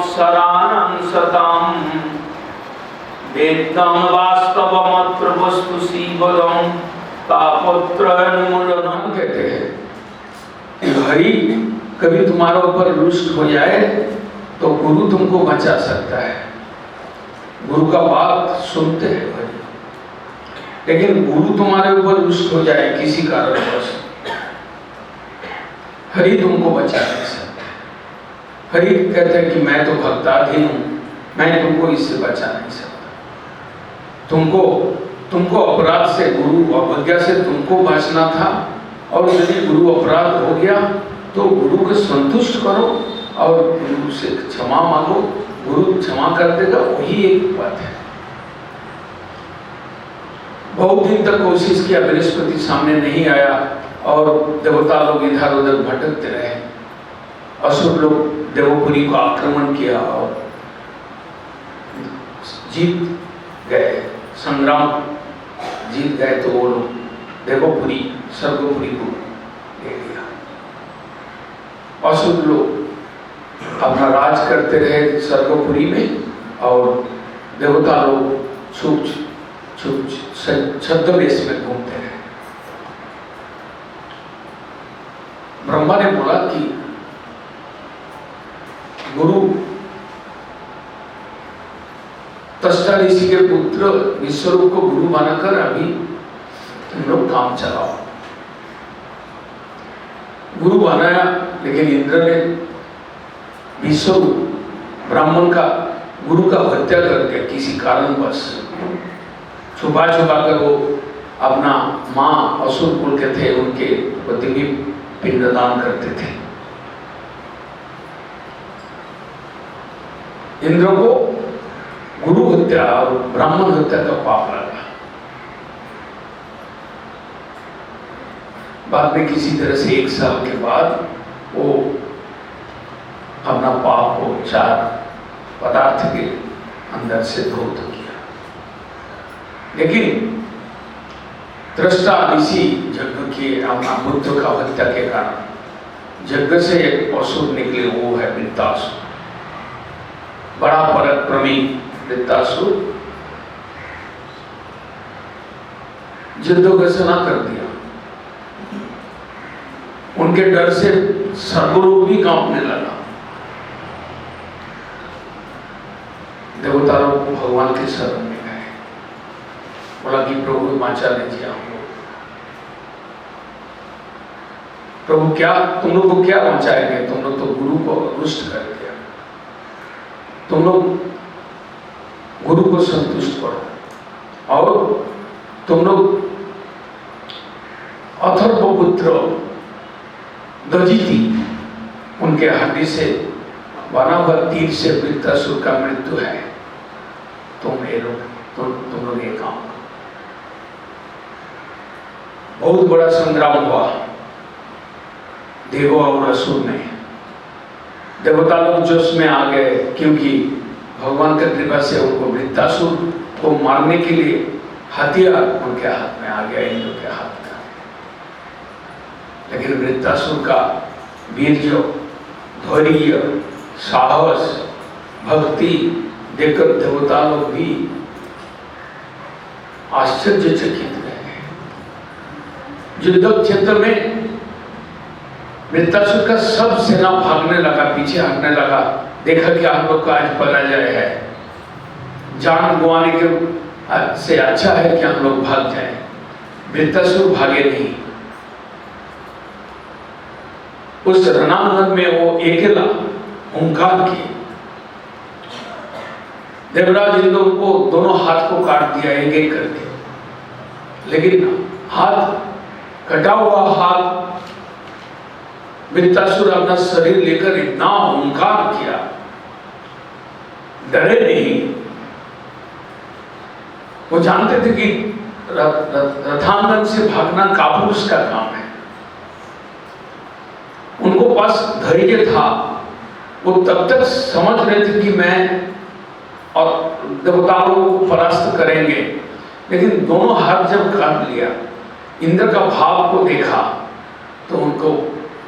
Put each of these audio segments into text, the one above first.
संवत्सराणां शतं वेदं वास्तवमत्र वस्तु शिवदं तापत्रयन्मूलनं। कहते हैं कि हरि कभी तुम्हारे ऊपर रुष्ट हो जाए तो गुरु तुमको बचा सकता है। गुरु का बात सुनते हैं हरि, लेकिन गुरु तुम्हारे ऊपर रुष्ट हो जाए किसी कारणवश, हरि तुमको बचा नहीं सकता। हरि कहते हैं कि मैं तो भक्ताधीन हूं, मैं तुमको इससे बचा नहीं सकता। तुमको अपराध से, गुरु अवज्ञा से तुमको बचना था, और यदि गुरु अपराध हो गया तो गुरु को संतुष्ट करो और गुरु से क्षमा मांगो, गुरु क्षमा कर देगा, वही एक बात है। बहुत दिन तक कोशिश किया, बृहस्पति सामने नहीं आया और देवता लोग इधर उधर भटकते रहे। असुर लोग देवपुरी को आक्रमण किया और जीत गए, संग्राम जीत गए, तो वो लोग देवपुरी स्वर्गपुरी को ले लिया। असुर लोग अपना राज करते रहे स्वर्गपुरी में, और देवता लोग छुप छद्मवेश में घूमते रहे। ब्रह्मा ने बोला कि गुरु त्वष्टा ऋषि के पुत्र विश्वरूप को गुरु बनाकर अभी तुम लोग काम चलाओ। गुरु बनाया, लेकिन इंद्र ने विश्वरूप ब्राह्मण का, गुरु का हत्या करके किसी कारणवश छुपा कर वो अपना माँ असुर कुल के थे, उनके पति भी पिंडदान करते थे। इंद्र को गुरु हत्या और ब्राह्मण हत्या का पाप लगा। बाद में किसी तरह से 1 साल के बाद वो अपना पाप को 4 पदार्थ के अंदर से धौत किया। लेकिन त्वष्टा ऋषि यज्ञ के अपना पुत्र का हत्या के कारण यज्ञ से एक असुर निकले, वो है वृत्तासुर, बड़ा पराक्रमी वृत्तासुर। युद्ध घोषणा कर दिया। उनके डर से सर्वलोक भी कांपने लगा। देवता लोग भगवान के शरण में गए, बोला कि प्रभु बचा लीजिए हम लोग। प्रभु क्या, तुम लोग को क्या बचाएंगे? तुम लोग तो गुरु को रुष्ट कर दिया। तुम लोग गुरु को संतुष्ट करो। और तुम लोग अथर्वपुत्र दधीचि, उनके हड्डी से बना हुआ तीर से वृत्तासुर का मृत्यु है। तुम लोग ये काम करो। बहुत बड़ा संग्राम हुआ देवों और असुर में। देवता लोग जोश में आ गए, क्योंकि भगवान की कृपा से उनको वृत्तासुर को मारने के लिए हथियार उनके हाथ में आ गया, इंद्र के हाथ में। लेकिन वृत्तासुर का वीर्य, धैर्य, साहस, भक्ति देखकर देवता लोग भी आश्चर्यचकित रहे। युद्ध क्षेत्र में वृत्तासुर का सब सेना भागने लगा, पीछे हटने लगा। देखा कि आप लोग का आज पराजय है, जान गंवाने के से अच्छा है कि हम लोग भाग जाएं। वृत्तासुर भागे नहीं। उस रणांगण में वो अकेला हुंकार किए। देवराज इंद्र को दोनों हाथ को काट दिया, एक एक करके। लेकिन हाथ कटा हुआ हाथ वृत्तासुर अपना शरीर लेकर इतना हुंकार किया, डरे नहीं। वो जानते थे कि रथांगन से भागना कापुरुष का काम है। उनको पास धैर्य था। वो तब तक समझ रहे थे कि मैं और देवताओं को परास्त करेंगे, लेकिन दोनों हाथ जब काट लिया, इंद्र का भाव को देखा तो उनको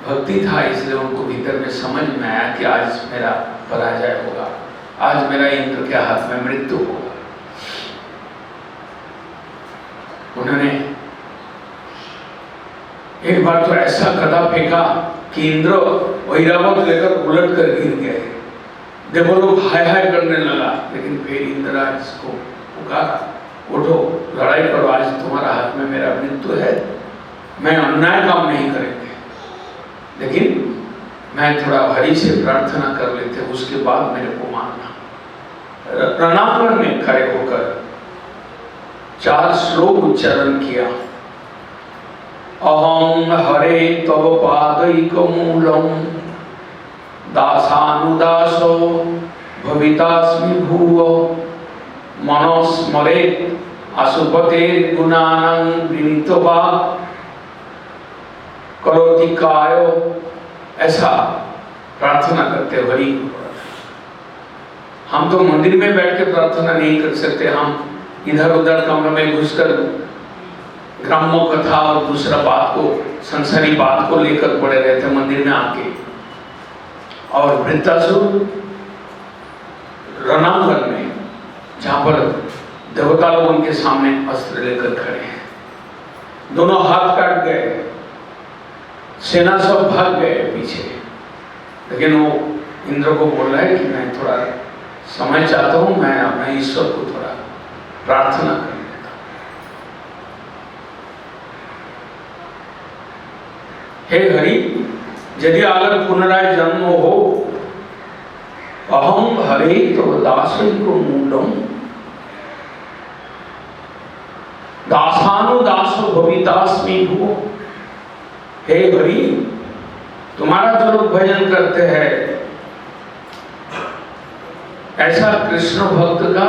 भक्ति था, इसलिए उनको भीतर में समझ में आया कि आज मेरा पराजय होगा। आज मेरा इंद्र के हाथ में मृत्यु होगा। उन्होंने एक बार तो ऐसा गदा फेंका कि इंद्र ऐरावत लेकर उलट कर गिर गए। देवों लोग हाय हाय करने लगा, लेकिन फिर इंद्रराज को पुकारा, उठो लड़ाई करो, आज तुम्हारा हाथ में मेरा मृत्यु है, मैं अन्याय काम नहीं करेंगे। लेकिन मैं थोड़ा हरि से प्रार्थना कर लेते, उसके बाद मेरे को मारना। रणांगण में खड़े होकर 4 श्लोक उच्चारण किया। अहं हरे तव पादैकमूलं दासानुदासो भवितास्मि भुव मनोस्मरेत् अशुभतेर् गुणानां विनीतवा करोति कायो। ऐसा प्रार्थना करते हरि। हम तो मंदिर में बैठ के प्रार्थना नहीं कर सकते, हम इधर उधर कमरे में घुसकर ग्राम्य कथा और दूसरा बात को, संसारी बात को लेकर पड़े रहते मंदिर में आके। और वृत्तासुर रणांगण में, जहां पर देवता लोग उनके सामने अस्त्र लेकर खड़े हैं, दोनों हाथ काट गए, सेना सब भाग गए पीछे। लेकिन वो इंद्र को बोल रहा है कि मैं थोड़ा समय चाहता हूं, मैं अपने ईश्वर को थोड़ा प्रार्थना कर लेता हूं। हे हरि, यदि अगर पुनराय जन्म हो, अहम हरे तो दासैको मूलम दासानुदासो भवितास्मि भुवो। हे हरि, तुम्हारा जो लोग भजन करते हैं, ऐसा कृष्ण भक्त का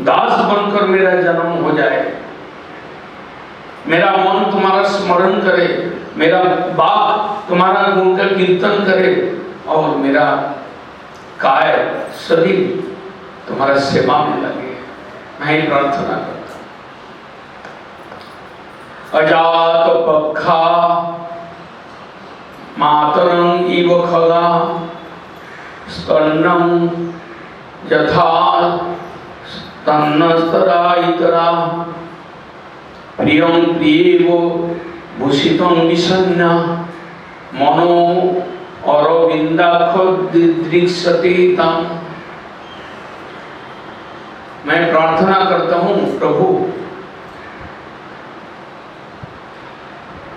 दास बनकर मेरा जन्म हो जाए, मेरा मन तुम्हारा स्मरण करे, मेरा बाप तुम्हारा गुण का कीर्तन करे, और मेरा काय शरीर तुम्हारा सेवा में लगे। मैं ही प्रार्थना करता हूं। अजात पक्षा मातरं इव खगा स्तन्नं यथा स्तन्नस्तरा इतरा प्रियं प्रियेव भूषितं विषण्णा मनो अरविन्दाक्ष दृक्ष्यते तं। मैं प्रार्थना करता हूँ प्रभु,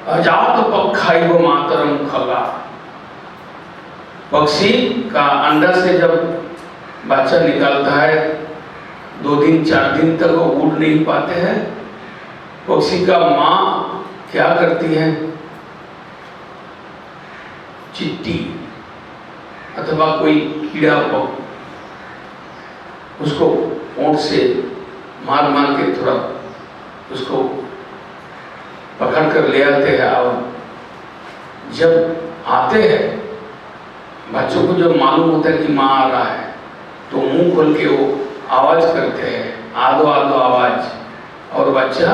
अजात पक्षाइव मातरम खगा। पक्षी का अंडा से जब बच्चा निकलता है, 2 दिन 4 दिन तक वो उड़ नहीं पाते हैं। पक्षी का माँ क्या करती है, चिट्टी अथवा कोई कीड़ा हो, उसको ओंठ से मार मार के थोड़ा उसको पकड़ कर ले आते हैं। और जब आते हैं, बच्चों को जब मालूम होता है कि माँ आ रहा है, तो मुंह खोल के वो आवाज करते हैं, आदो आदो आवाज, और बच्चा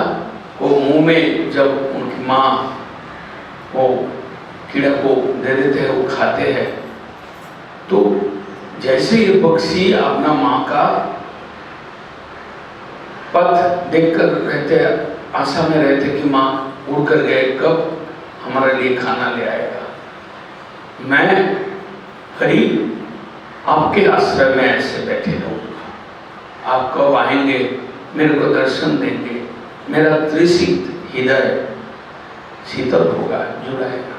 को मुंह में जब उनकी माँ वो कीड़ा को दे देते हैं, वो खाते हैं। तो जैसे ये पक्षी अपना माँ का पथ देखकर रहते, आशा में रहते कि माँ उड़ कर गए, कब हमारे लिए खाना ले आएगा। मैं हरि आपके आश्रय में ऐसे बैठे रहूंगा, आप कब आएंगे, मेरे को दर्शन देंगे, मेरा त्रिशीत हृदय शीतल होगा, जुड़ाएगा।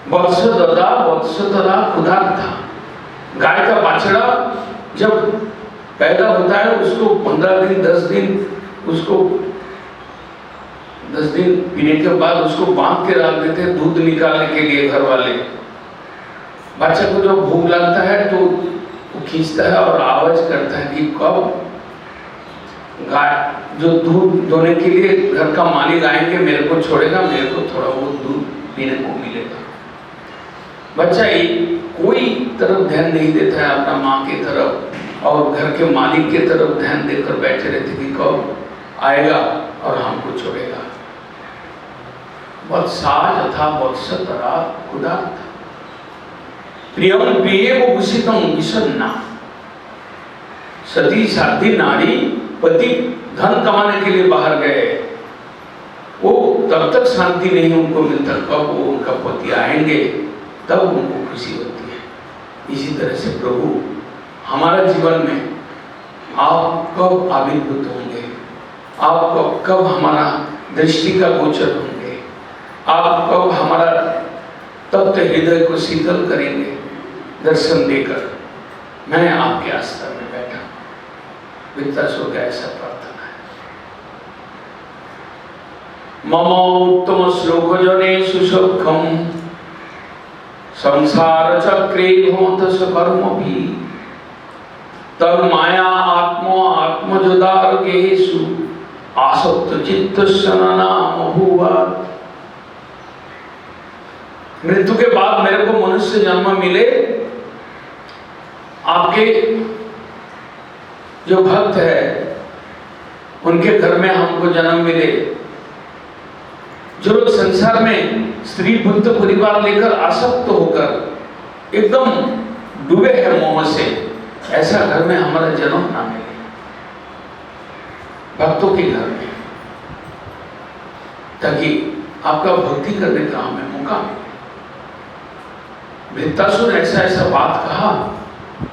वत्स ददा वत्स तदा खुदार्था। गाय का बाछड़ा जब पैदा होता है, उसको 15 दिन 10 दिन उसको 10 दिन पीने के बाद उसको बांध के रख देते हैं दूध निकालने के लिए घर वाले। बच्चे को जब भूख लगता है तो वो खींचता है और आवाज करता है कि कब गाय जो दूध दोने के लिए घर का मालिक आएंगे, मेरे को छोड़ेगा, मेरे को थोड़ा बहुत दूध पीने को मिलेगा। बच्चा कोई तरफ ध्यान नहीं देता है अपना माँ की तरफ, और घर के मालिक की तरफ ध्यान देकर बैठे रहते कि कब आएगा और हमको छोड़ेगा। वत्सा यथा वत्स तरा खुदार्थ। प्रियम प्रिय वो भूषितम विषन्ना। सती साध्वी नारी पति धन कमाने के लिए बाहर गए, वो तब तक शांति नहीं उनको मिलता, कब वो उनका पति आएंगे तब उनको खुशी होती है। इसी तरह से प्रभु हमारा जीवन में आप कब आविर्भूत होंगे, आप कब हमारा दृष्टि का गोचर होंगे, आप कब हमारा तप्त हृदय को शीतल करेंगे दर्शन देकर। मैं आपके आस्था में बैठा, वित्तासुर का ऐसा प्रार्थना है। मम उत्तम श्लोक जने सुसुखम संसार चक्रे भवत सकर्म भी तन माया आत्मजोदार्गेषु आसक्त चित्तस्य नाम भूवात्। मृत्यु के बाद मेरे को मनुष्य जन्म मिले, आपके जो भक्त है उनके घर में हमको जन्म मिले। जो लोग संसार में स्त्री पुत्र परिवार लेकर आसक्त होकर एकदम डूबे हैं मोह से, ऐसा घर में हमारा जन्म ना मिले, भक्तों के घर में, ताकि आपका भक्ति करने का हमें मौका मिले। वृत्तासुर ऐसा बात कहा,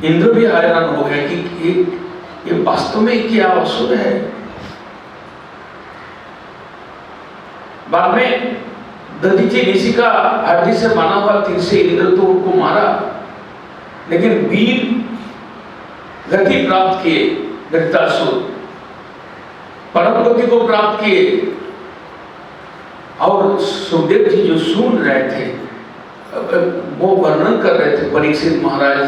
इंद्र भी हैरान हो गया कि ये वास्तव में क्या असुर है। बाद में दधीचि ऋषि का हड्डी से बना हुआ तीर से इंद्र तो उनको मारा, लेकिन वीर गति प्राप्त किए वृत्तासुर, परम गति को प्राप्त किए। और सुखदेव जी जो सुन रहे थे, वो वर्णन कर रहे थे, परीक्षित महाराज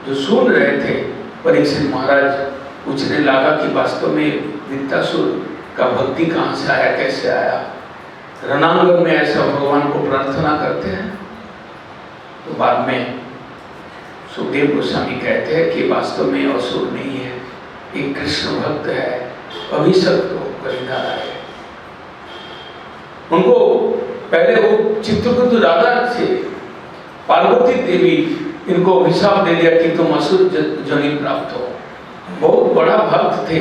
जो सुन रहे थे, परीक्षित महाराज पूछने लगा कि वास्तव में वृत्तासुर का भक्ति कहाँ से आया, कैसे आया। रणांगन में ऐसा भगवान को प्रार्थना करते हैं। तो बाद में सुखदेव गोस्वामी कहते हैं कि वास्तव में असुर नहीं है, एक कृष्ण भक्त है, अभिषक्त होकर इधर आए। उनको पहले वो चित्रकूट राजा थे, पार्वती देवी इनको अभिशाप दे दिया कि तुम असुर जनी प्राप्त हो। बहुत बड़ा भक्त थे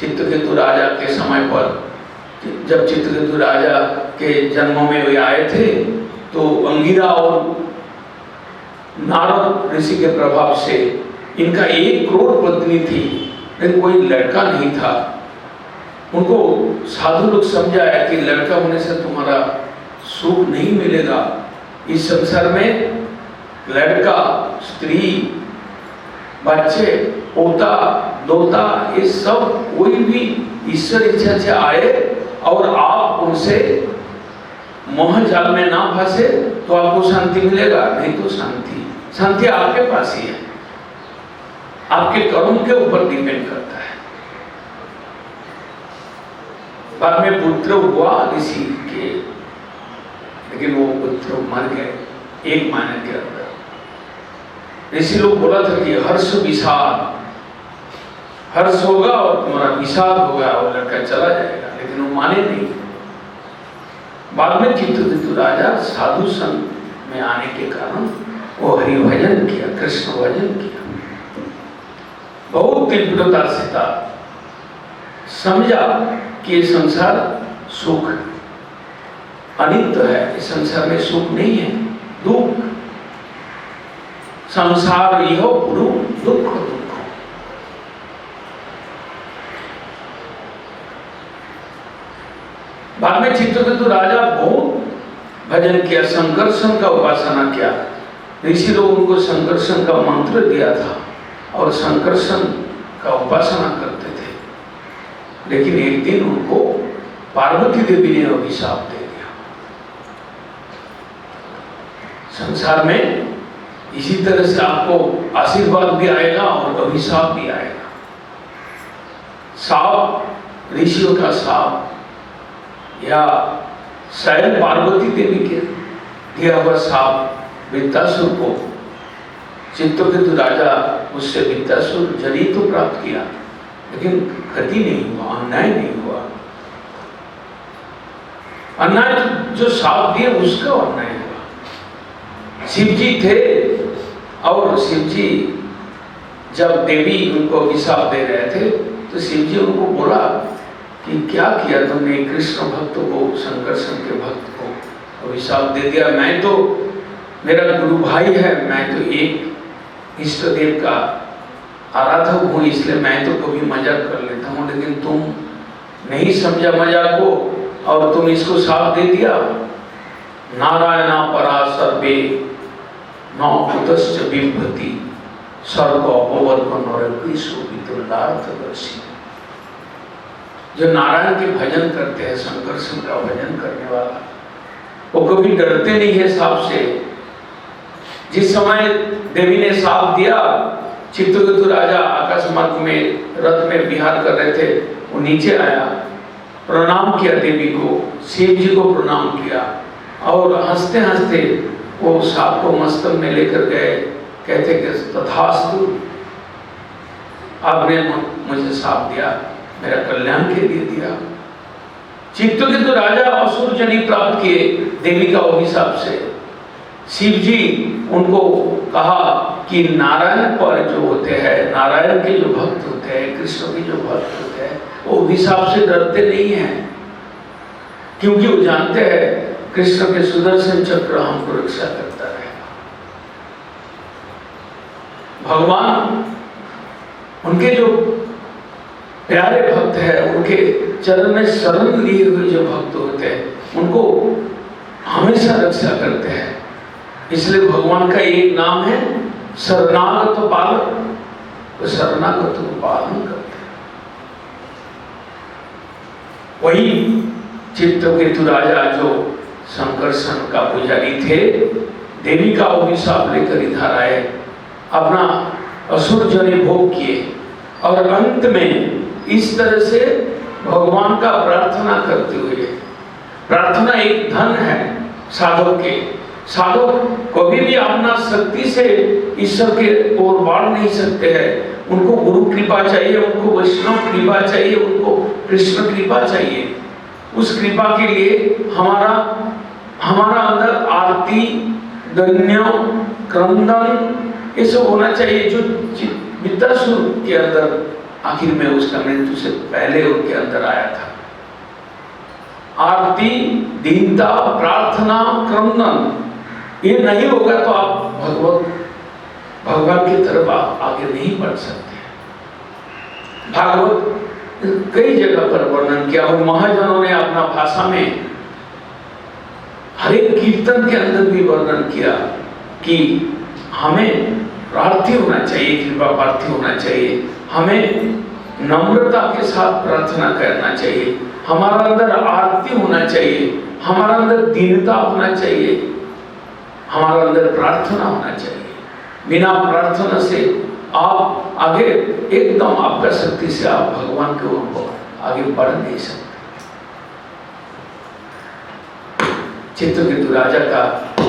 चित्रकेतु राजा के समय पर। जब चित्रकेतु राजा के जन्म में वे आए थे तो अंगिरा और नारद ऋषि के प्रभाव से इनका 1 करोड़ पत्नी थी, लेकिन कोई लड़का नहीं था। उनको साधु लोग समझाया कि लड़का होने से तुम्हारा सुख नहीं मिलेगा। इस संसार में लड़का, स्त्री, बच्चे, पोता, दोता, ये सब कोई भी ईश्वर इच्छा से आए और आप उनसे मोह जाल में ना फंसे तो आपको शांति मिलेगा, नहीं तो शांति आपके पास ही है, आपके कर्म के ऊपर डिपेंड करता है। बाद में पुत्र हुआ ऋषि के, लेकिन वो पुत्र मर गए 1 महीने के अंदर। ऋषि लोग बोला था कि हर्ष विषाद, हर्ष होगा और तुम्हारा विषाद होगा और लड़का चला जाएगा, लेकिन वो माने नहीं। बाद में चित्रकेतु राजा साधु संग में आने के कारण वो हरि भजन किया, कृष्ण भजन किया, बहुत तीव्रता से था। समझा कि ये संसार सुख अनित्य है, इस संसार में सुख नहीं है, दुख। संसार यह गुरु दुख दुख। बाद में चित्रकेतु राजा बहुत भजन किया, संकर्षण का उपासना किया। ऋषि लोग उनको संकर्षण का मंत्र दिया था और संकर्षण का उपासना करते थे, लेकिन एक दिन उनको पार्वती देवी ने अभिशाप दे दिया। संसार में इसी तरह से आपको आशीर्वाद भी आएगा और अभिशाप भी आएगा। साप, ऋषियों का साप या शायद पार्वती देवी के दिया हुआ साप वृत्तासुर को चित्रकेतु राजा उससे वृत्तासुर जरी तो प्राप्त किया, लेकिन क्षति नहीं हुआ, अन्याय नहीं हुआ। अन्याय जो साप दिए उसका अन्याय हुआ। शिव जी थे और शिव जी जब देवी उनको अभिशाप दे रहे थे तो शिव जी उनको बोला कि क्या किया तुमने कृष्ण भक्त को, शंकरसन के भक्त को अभिशाप दे दिया। मैं तो, मेरा गुरु भाई है, मैं तो एक इष्ट देव का आराधक हूँ, इसलिए मैं तो कभी मजाक कर लेता हूँ, लेकिन तुम नहीं समझा मजाक को और तुम इसको साफ दे दिया। नारायणा परा सर्वे नौ कुतश्च बिंभति सर्व अपवर्गन शोभितुल्लार्थदर्शी। जो नारायण के भजन करते हैं, शंकरसन का भजन करने वाला, वो कभी डरते नहीं है सांप से। जिस समय देवी ने साप दिया, चित्रगुप्त राजा आकाश मार्ग में रथ में विहार कर रहे थे, वो नीचे आया, प्रणाम किया देवी को, शिव जी को प्रणाम किया और हंसते हंसते वो सांप को मस्तक में लेकर गए। कहते कि तथास्तु, आपने मुझे साप दिया, मेरा कल्याण के लिए दिया। चित्रगुप्त राजा असुर जनी प्राप्त किए देवी का अभिशाप से। शिव जी उनको कहा कि नारायण पर जो होते हैं, नारायण के जो भक्त होते हैं, कृष्ण के जो भक्त होते हैं, वो अभिशाप से डरते नहीं हैं, क्योंकि वो जानते हैं कृष्ण के सुदर्शन चक्र हमको रक्षा करता रहेगा। भगवान उनके जो प्यारे भक्त हैं, उनके चरण में शरण लिए हुए जो भक्त होते हैं, उनको हमेशा रक्षा करते हैं। इसलिए भगवान का एक नाम है शरणागत पालक, वो शरणागत को पालन करते हैं। वही चित्रकेतु राजा जो शंकरसन का पुजारी थे, देवी का अभिशाप लेकर इधर आए, अपना असुर जने भोग किए और अंत में इस तरह से भगवान का प्रार्थना करते हुए, प्रार्थना एक धन है साधक के। साधक कभी भी अपना शक्ति से ईश्वर के ओर बढ़ नहीं सकते हैं। उनको गुरु कृपा चाहिए, उनको वैष्णव कृपा चाहिए, उनको कृष्ण कृपा चाहिए। उस कृपा के लिए हमारा अंदर आरती, गण्य, क्रंदन ये सब होना चाहिए। जो वित्तासुर के अंदर आखिर में उसका मृत्यु से पहले उनके अंदर आया था, आरती, दीनता, प्रार्थना, क्रंदन, ये नहीं होगा तो आप भगवान की तरफ आप आगे नहीं बढ़ सकते। भागवत कई जगह पर वर्णन किया और महाजनों ने अपना भाषा में हर एक कीर्तन के अंदर भी वर्णन किया कि हमें प्रार्थी होना चाहिए, कृपा प्रार्थी होना चाहिए, हमें नम्रता के साथ प्रार्थना करना चाहिए, हमारा अंदर आरती होना चाहिए, हमारा अंदर दीनता होना चाहिए, हमारा अंदर प्रार्थना होना चाहिए। बिना प्रार्थना से आप आगे एकदम आपका शक्ति से आप भगवान के ओर आगे बढ़ नहीं सकते। चित्रकेतु राजा का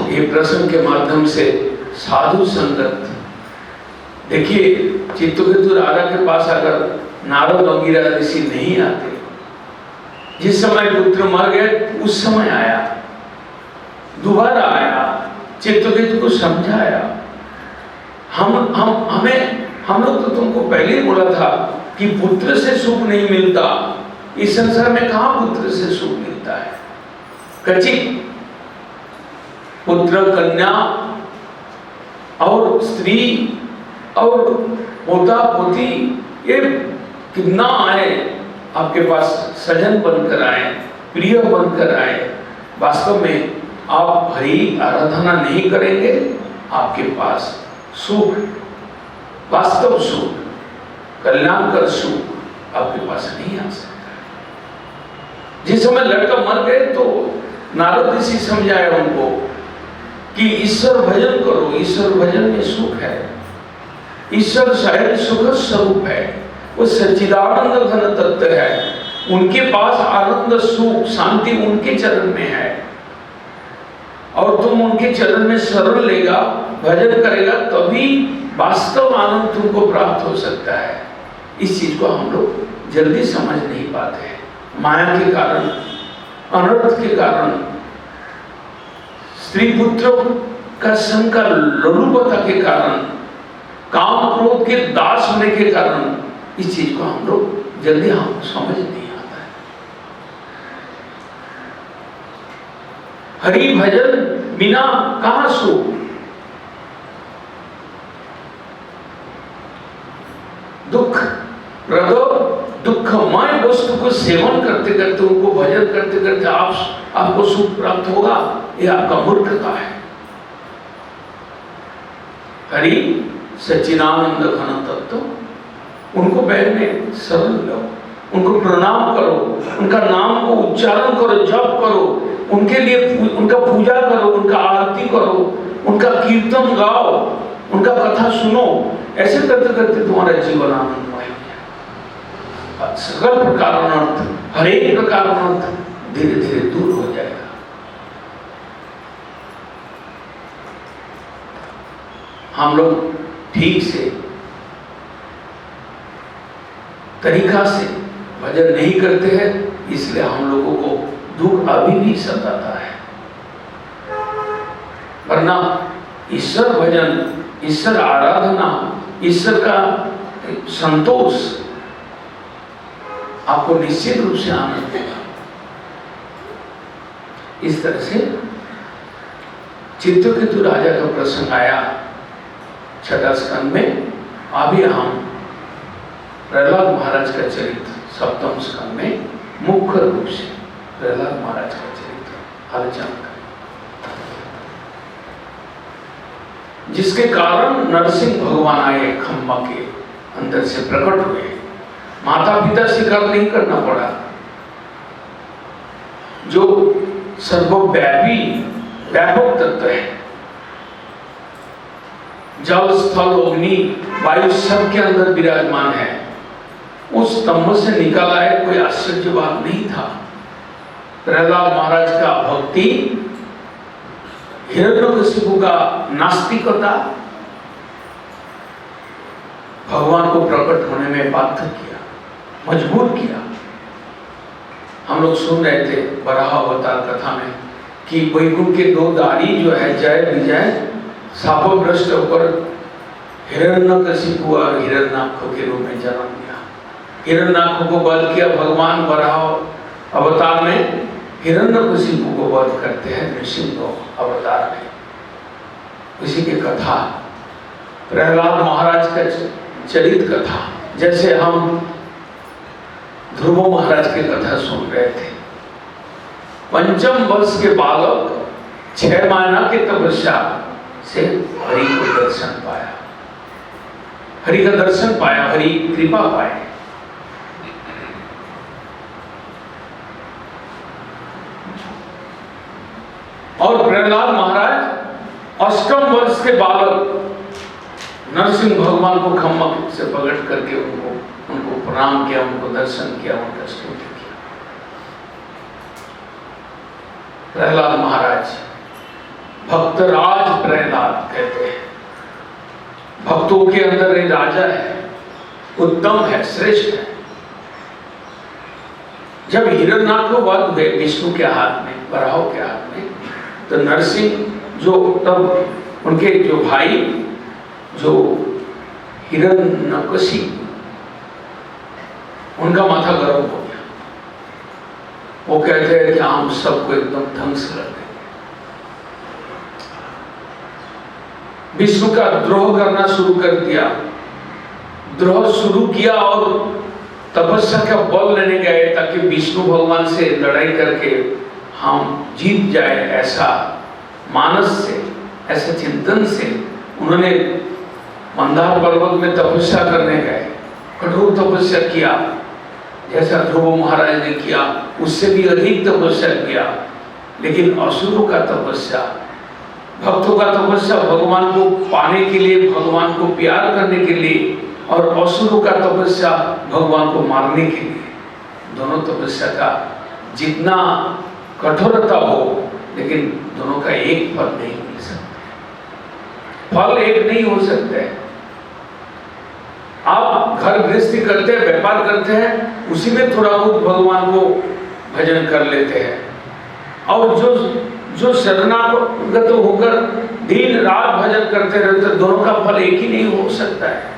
ये प्रसंग के माध्यम से साधु संगत, देखिए चित्रकेतु राजा के पास अगर नारद अंगिरा ऋषि नहीं आते, जिस समय पुत्र मर गए उस समय आया, दोबारा आया, चित्रकेतु को समझाया। हम लोग तो तुमको पहले ही बोला था कि पुत्र से सुख नहीं मिलता, इस संसार में कहाँ पुत्र से सुख मिलता है। कचित पुत्र, कन्या और स्त्री और पोता पोती ये कितना आए आपके पास, सजन बनकर आए, प्रिय बनकर आए, वास्तव में आप हरि आराधना नहीं करेंगे, आपके पास सुख, वास्तव सुख, कल्याणकर सुख आपके पास नहीं आ सकता। जिस समय लड़का मर गए तो नारद ऋषि समझाया उनको कि ईश्वर भजन करो, ईश्वर भजन में सुख है, ईश्वर शायद सुख स्वरूप है, वो सच्चिदानंद घन तत्व है, उनके पास आनंद सुख शांति उनके चरण में है और तुम उनके चरण में शरण लेगा, भजन करेगा, तभी वास्तव आनंद तुमको प्राप्त हो सकता है। इस चीज को हम लोग जल्दी समझ नहीं पाते हैं, माया के कारण, अनर्थ के कारण, स्त्री पुत्र का संग का लोलुपता के कारण, काम क्रोध के दास होने के कारण इस चीज को हम लोग जल्दी हम समझ नहीं आता है। हरि भजन बिना कहां सुख? दुख प्रदो दुखमय वस्तु को सेवन करते करते, उनको भजन करते करते आपको सुख प्राप्त होगा, ये आपका मूर्खता है। हरि सच्चिदानंद घन तत्व, उनको बैठ में शरण लो, उनको प्रणाम करो, उनका नाम को उच्चारण करो, जप करो, उनके लिए उनका पूजा करो, उनका आरती करो, उनका कीर्तन गाओ, उनका कथा सुनो। ऐसे करते करते तुम्हारा जीवन आनंदमय हो जाएगा। सकल प्रकार अनर्थ, हर एक प्रकार अनर्थ धीरे धीरे दूर हो जाएगा। हम लोग ठीक से तरीका से भजन नहीं करते हैं, इसलिए हम लोगों को दुख अभी भी सताता है। वरना ईश्वर भजन, ईश्वर आराधना, ईश्वर का संतोष आपको निश्चित रूप से आनंद देगा। इस तरह से चित्रकेतु राजा का प्रसंग आया छठा स्कंद में। अभी हम प्रहलाद महाराज का चरित्र सप्तम स्कंद में मुख्य रूप से प्रहलाद महाराज का चरित्र आलोचना करें, जिसके कारण नरसिंह भगवान आए, खम्बा के अंदर से प्रकट हुए। माता पिता स्वीकार नहीं करना पड़ा। जो सर्वव्यापी व्यापक तत्व है, जल स्थल अग्नि वायु सब के अंदर विराजमान है, उस तंबू से निकाला है, कोई आश्चर्य बात नहीं था। प्रहलाद महाराज का भक्ति, हिरण्यकशिपु का नास्तिकता भगवान को प्रकट होने में बाध्य किया, मजबूर किया। हम लोग सुन रहे थे वराह अवतार कथा में कि वैकुंठ के दो दारी जो है जय विजय शापग्रस्त होकर हिरण्यकशिपु और हिरण्याक्ष के रूप में जन्म लिया। हिरण्याक्ष को वध किया भगवान वराह अवतार में, हिरण्यकशिपु को वध करते हैं नृसिंह अवतार में। उसी की कथा प्रहलाद महाराज का चरित कथा, जैसे हम ध्रुव महाराज की कथा सुन रहे थे। पंचम वर्ष के बालक 6 महीना की तपस्या से हरि को दर्शन पाया, हरि का दर्शन पाया, हरि कृपा पाए। और प्रहलाद महाराज 8वें वर्ष के बालक नरसिंह भगवान को खम्मा से पकड़ करके उनको प्रणाम किया, उनको दर्शन किया, उनका स्तुति किया। प्रहलाद महाराज भक्तराज प्रहलाद कहते हैं। भक्तों के अंदर ये राजा है, उत्तम है, श्रेष्ठ है। जब हिरण्याक्ष को वध हुए विष्णु के हाथ में, वराह के हाथ में, तो नरसिंह जो तब उनके जो भाई जो हिरण्यकशिपु, उनका माथा गर्म हो गया। वो कहते हैं कि हम सबको एकदम ध्वंस कर देंगे। विष्णु का द्रोह करना शुरू कर दिया, द्रोह शुरू किया और तपस्या का बल लेने गए ताकि विष्णु भगवान से लड़ाई करके हम जीत जाए। ऐसा मानस से, ऐसे चिंतन से उन्होंने मंदार पर्वत में तपस्या करने गए, कठोर तपस्या किया, जैसा ध्रुव महाराज ने किया, उससे भी अधिक तपस्या किया। लेकिन असुरों का तपस्या, भक्तों का तपस्या भगवान को पाने के लिए, भगवान को प्यार करने के लिए, और असुरों का तपस्या भगवान को मारने के लिए, दोनों तपस्या का जितना कठोरता हो, लेकिन दोनों का एक फल नहीं मिल सकता। फल एक नहीं हो सकते। आप घर गृहस्थी करते हैं, व्यापार करते हैं, उसी में थोड़ा बहुत भगवान को भजन कर लेते हैं, और जो शरणागत होकर दिन रात भजन करते रहते, दोनों का फल एक ही नहीं हो सकता है।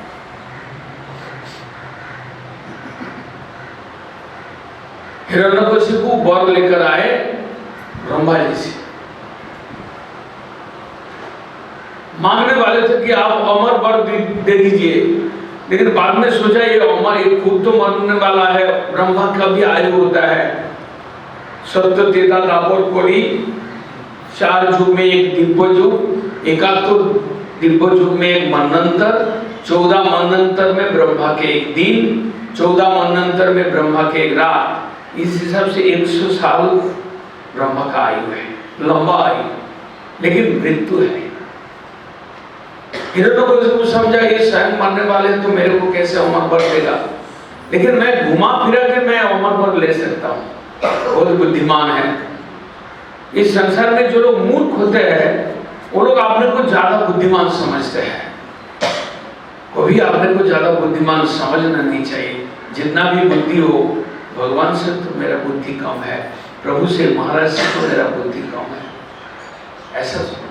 हिरण्यकशिपु वर लेकर आए ब्रह्मा जी से, मांगने वाले थे कि आप अमर वर दे दीजिए, लेकिन बाद में सोचा ये अमर, ये खुद तो मरने वाला है, ब्रह्मा का भी आयु होता है। सत्य तेता दापोर कोड़ी, 4 युग में एक दिव्य युग, एकात्तर दिव्य युग में एक मनंतर, 14 मनंतर में ब्रह्मा के एक दिन, 14 मनंतर में ब्रह्मा के एक रात। इस हिसाब से 100 साल ब्रह्मा का आयु है, लंबा आयु, लेकिन मृत्यु है। हिरण्यकशिपु समझा ये स्वयं मरने वाले हैं, तो मेरे को कैसे अमर वर देगा, लेकिन मैं घुमा फिरा के मैं अमर वर ले सकता हूँ। बहुत बुद्धिमान है। इस संसार में जो लोग मूर्ख होते हैं, वो लोग अपने को ज्यादा बुद्धिमान समझते हैं। कभी अपने को ज्यादा बुद्धिमान समझना नहीं चाहिए। जितना भी बुद्धि हो, भगवान से तो मेरा बुद्धि कम है, प्रभु से, महाराज से तो मेरा बुद्धि कम है, ऐसा समझ।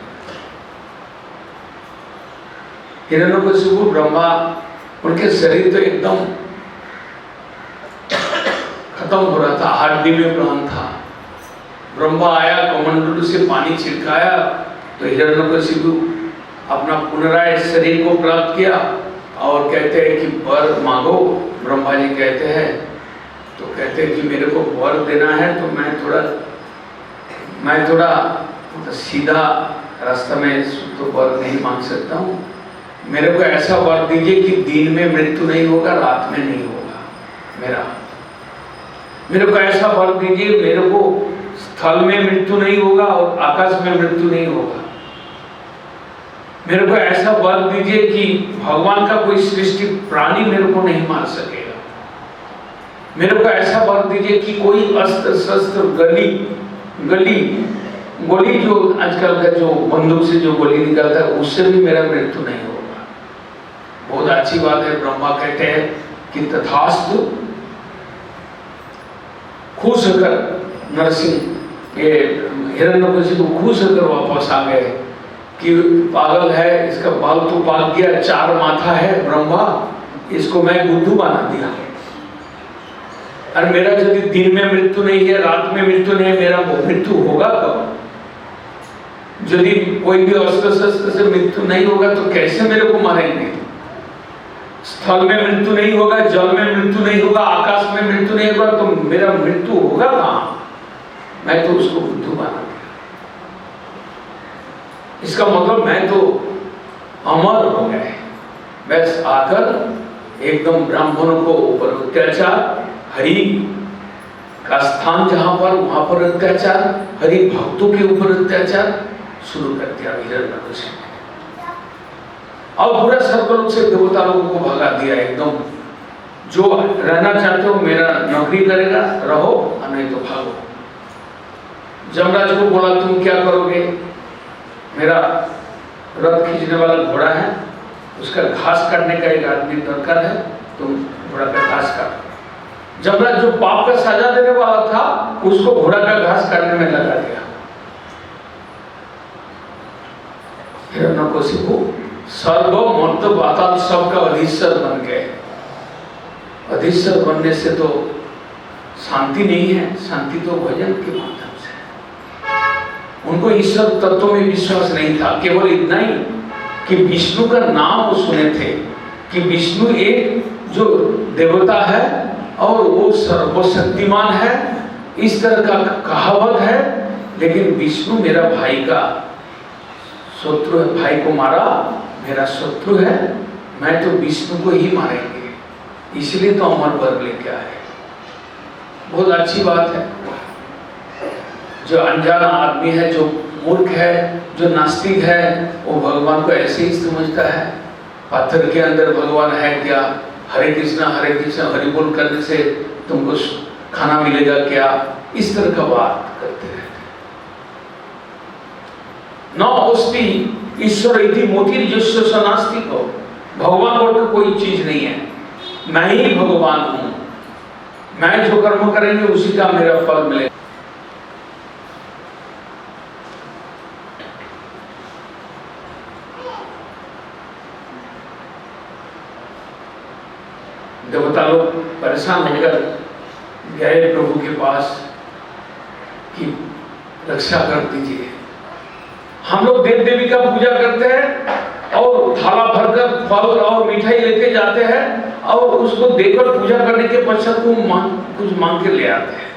हिरण्यकशिपु ब्रह्मा, उनके शरीर तो एकदम खत्म हो रहा था, हड्डी में प्राण था। ब्रह्मा आया, कमंडलू से पानी छिड़काया, तो हिरण्यकशिपु अपना पुनराय शरीर को प्राप्त किया और कहते हैं कि वर मांगो। ब्रह्मा जी कहते हैं, तो कहते हैं कि मेरे को वर देना है, तो मैं थोड़ा सीधा रास्ता में तो वर नहीं मांग सकता हूँ। मेरे को ऐसा वर दीजिए कि दिन में मृत्यु नहीं होगा, रात में नहीं होगा। मेरे को ऐसा वर दीजिए, मेरे को स्थल में मृत्यु नहीं होगा और आकाश में मृत्यु नहीं होगा। मेरे को ऐसा वर दीजिए कि भगवान का कोई सृष्टि प्राणी मेरे को नहीं मार सकेगा। मेरे को ऐसा वर दीजिए कि कोई अस्त्र शस्त्र गोली जो आजकल का जो बंदूक से जो गोली निकलता है, उससे भी मेरा मृत्यु नहीं होगा। बहुत अच्छी बात है। ब्रह्मा कहते हैं कि तथास्तु। खुश होकर नरसिंह ये हिरण्यकशिपु खुश होकर वापस आ गए कि पागल है, इसका बाल तो पाक गया, 4 माथा है ब्रह्मा, इसको मैं बुद्धू बना दिया। और मेरा यदि दिन में मृत्यु नहीं है, रात में मृत्यु नहीं है, मेरा मृत्यु होगा कब? यदि कोई भी अस्त्र शस्त्र से मृत्यु नहीं होगा तो कैसे मेरे को मारेंगे? स्थल में मृत्यु नहीं होगा, जल में मृत्यु नहीं होगा, आकाश में मृत्यु नहीं होगा, तो मेरा मृत्यु होगा कहाँ? मैं तो उसको बुद्धू बना दिया। इसका मतलब मैं तो अमर हो गए। बस आकर एकदम ब्राह्मणों को ऊपर अत्याचार, हरि का स्थान जहां पर, वहां पर अत्याचार, हरि भक्तों के ऊपर अत्याचार शुरू कर दिया हिरण्यकशिपु। और पूरा सर्वलोक से देवता लोगों को भगा दिया एकदम। जो रहना चाहते हो मेरा नौकरी करेगा, रहो, और नहीं तो भागो। जमराज को बोला तुम क्या करोगे? मेरा रथ खींचने वाला घोड़ा है, उसका घास काटने का एक आदमी दरकार है, तुम घोड़ा का घास काटो। जमराज जो पाप का सजा देने वाला था, उसको घोड़ा का घास काटने में लगा दिया। हिरण्यकशिपु सर्व मर्त पाताल सबका अधीश्वर बन गए। अधीश्वर बनने से तो शांति नहीं है, शांति तो भजन के माध्यम से। उनको ईश्वर तत्व में विश्वास नहीं था। केवल इतना ही कि विष्णु का नाम वो सुने थे कि विष्णु एक जो देवता है और वो सर्वशक्तिमान है, इस तरह का कहावत है। लेकिन विष्णु मेरा भाई का शत्रु है, भाई को मारा, मेरा शत्रु है, मैं तो विष्णु को ही मारेंगे, इसलिए तो अमर वर लेके आए। बहुत अच्छी बात है। जो अनजाना आदमी है, जो मूर्ख है, जो नास्तिक है, वो भगवान को ऐसे ही समझता है। पत्थर के अंदर भगवान है क्या? हरे कृष्णा हरि बोल करने से तुमको खाना मिलेगा क्या? इस तरह का बात करते रहते। न अस्ति ईश्वर इति मोतिर्यस्य स नास्तिको। भगवान बोल के कोई चीज नहीं है, मैं ही भगवान हूं। मैं जो कर्म करेंगे उसी का मेरा फल मिलेगा। देवता लोग परेशान होकर गए प्रभु के पास कि रक्षा कर दीजिए। हम लोग देव देवी का पूजा करते हैं और थाला भरकर फल और मिठाई लेके जाते हैं और उसको देकर पूजा करने के पश्चात कुछ मांग के ले आते हैं।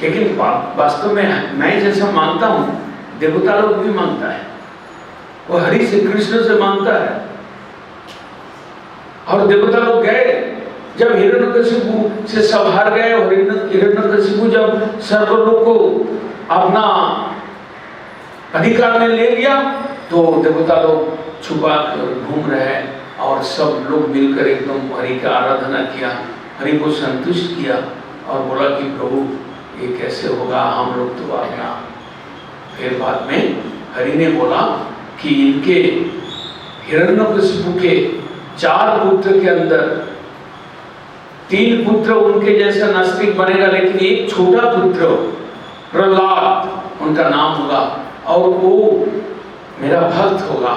लेकिन वास्तव में मैं जैसा मांगता हूँ देवता लोग भी मांगता है, वो हरि से कृष्ण से मांगता है। और देवता लोग गए, जब हिरण्यकशिपु से सब हार गए और हिरण्यकशिपु जब सर्वलोक को अपना अधिकार में ले लिया तो देवता लोग छुपा कर घूम रहे हैं और सब लोग मिलकर एकदम हरि का आराधना किया, हरि को संतुष्ट किया और बोला कि प्रभु ये कैसे होगा, हम लोग तो अपना। फिर बाद में हरि ने बोला कि इनके हिरण्यकशिपु के 4 पुत्र के अंदर 3 पुत्र उनके जैसा नास्तिक बनेगा, लेकिन एक छोटा पुत्र प्रहलाद उनका नाम होगा और वो मेरा भक्त होगा।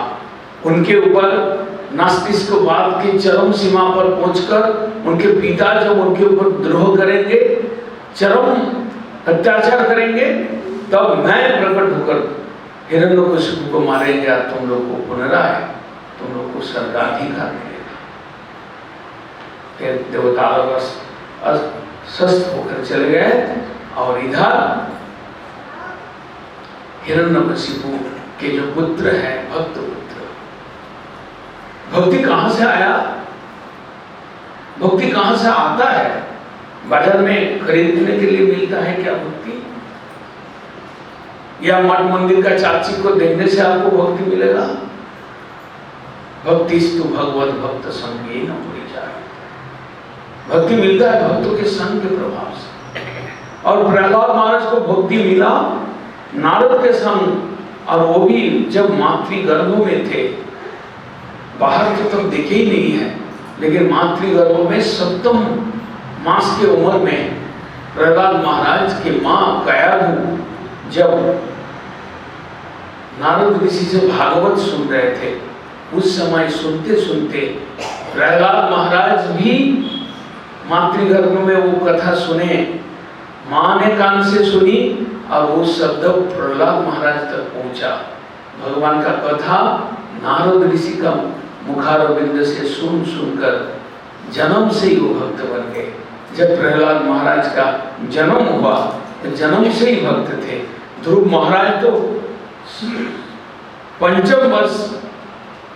उनके ऊपर नास्तिकवाद की चरम सीमा पर पहुंचकर उनके पिता जब उनके ऊपर द्रोह करेंगे, चरम अत्याचार करेंगे, तब मैं प्रकट होकर हिरण्यकशिपु को मारेंगे और तुम लोग को पुनराय, तुम लोग को स्वर्गाधिकार मिलेगा। फिर देवता लोग स्वस्थ होकर चले गए और इधर हिरण्यकशिपु के जो पुत्र है भक्त पुत्र, भक्ति कहां से आया, भक्ति कहां से आता है? बाजार में खरीदने के लिए मिलता है क्या भक्ति? या मठ मंदिर का चाची को देखने से आपको भक्ति मिलेगा? भक्तिस्तु भगवत भक्त संगे न पूरी जाए। भक्ति मिलता है भक्तों के संग के प्रभाव से। और प्रहलाद महाराज को भक्ति मिला नारद के संग, और वो भी जब मातृगर्भ में थे। बाहर तो तब देखे ही नहीं है, लेकिन मातृगर्भ में 7 मास के उम्र में प्रहलाद महाराज के माँ कयाधु जब नारद ऋषि से भागवत सुन रहे थे, उस समय सुनते सुनते प्रहलाद महाराज भी मातृगर्भ में वो कथा सुने, माँ ने कान से सुनी और वो शब्द प्रहलाद महाराज तक पहुंचा। भगवान का कथा नारद ऋषि का मुखारविंद से सुन सुनकर जन्म से ही वो भक्त बन गए। जब प्रहलाद महाराज का जन्म हुआ तो जन्म से ही भक्त थे। ध्रुव महाराज तो 5 वर्ष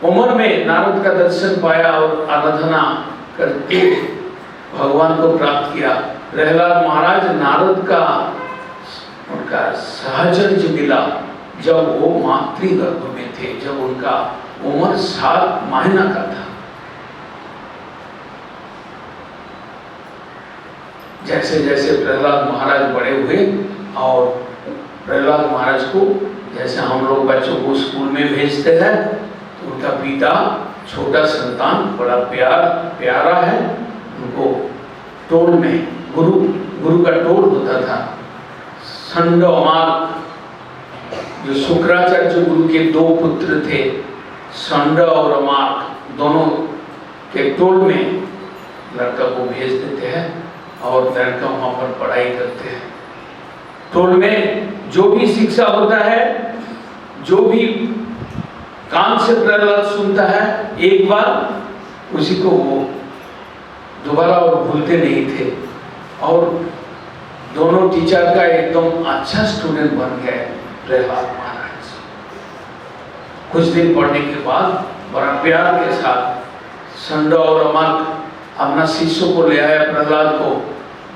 उम्र में नारद का दर्शन पाया और आराधना करके भगवान को प्राप्त किया। प्रहलाद महाराज नारद का उनका सहचर्य मिला जब वो मातृगर्भ में थे, जब उनका उम्र 7 महीना का था। जैसे जैसे प्रहलाद महाराज बड़े हुए और प्रहलाद महाराज को जैसे हम लोग बच्चों को स्कूल में भेजते हैं, तो उनका पिता छोटा संतान बड़ा प्यारा है, उनको टोल में गुरु का टोल होता था। संड अमार जो शुक्राचार्य गुरु के 2 पुत्र थे, संड और अमार दोनों के टोल में लड़का को भेज देते हैं और लड़का वहां पर पढ़ाई करते हैं। टोल में जो भी शिक्षा होता है, जो भी कान से प्रहलाद सुनता है, एक बार उसी को वो दोबारा और भूलते नहीं थे और दोनों टीचर का एकदम अच्छा स्टूडेंट बन गए प्रहलाद महाराज। कुछ दिन पढ़ने के बाद बड़ा प्यार के साथ संड और अमर अपना शिष्यों को ले आया प्रहलाद को।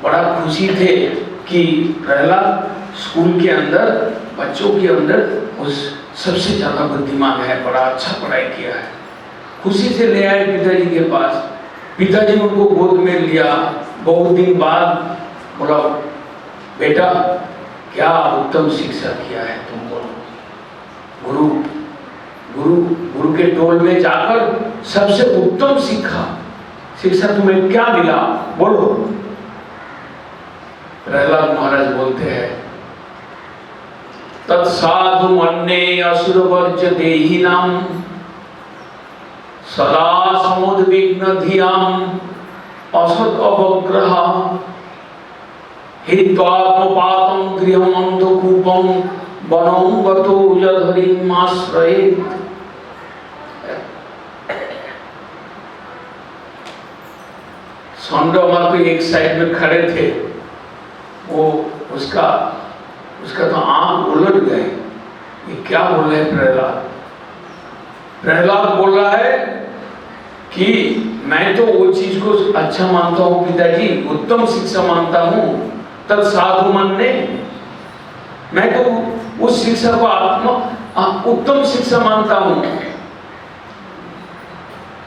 बड़ा खुशी थे कि प्रहलाद स्कूल के अंदर बच्चों के अंदर उस सबसे ज्यादा बुद्धिमान है, बड़ा अच्छा पढ़ाई किया है। खुशी से ले आए पिताजी के पास। पिताजी उनको गोद में लिया। बहुत दिन बाद बोला, बेटा क्या उत्तम शिक्षा किया है तुमको। गुरु के टोल में जाकर सबसे उत्तम शिक्षा तुम्हें क्या मिला, बोलो। प्रहलाद महाराज बोलते हैं, तत्साधु मन्ये असुर वर्ज देहिनाम सदा समुद्विग्न धियाम असत अवग्रह हित्वात्मपातं गृहं अंधकूपं वनं गतो यदहरिम् आश्रयेत्। संडोमा के एक साइड में खड़े थे, वो उसका तो आंख उलट गए। ये क्या बोल रहे प्रहलाद? प्रहलाद बोल रहा है कि मैं तो वो चीज को अच्छा मानता हूँ पिताजी, उत्तम शिक्षा मानता हूँ, तब साधु मन ने, मैं तो उस शिक्षा को उत्तम शिक्षा मानता हूँ।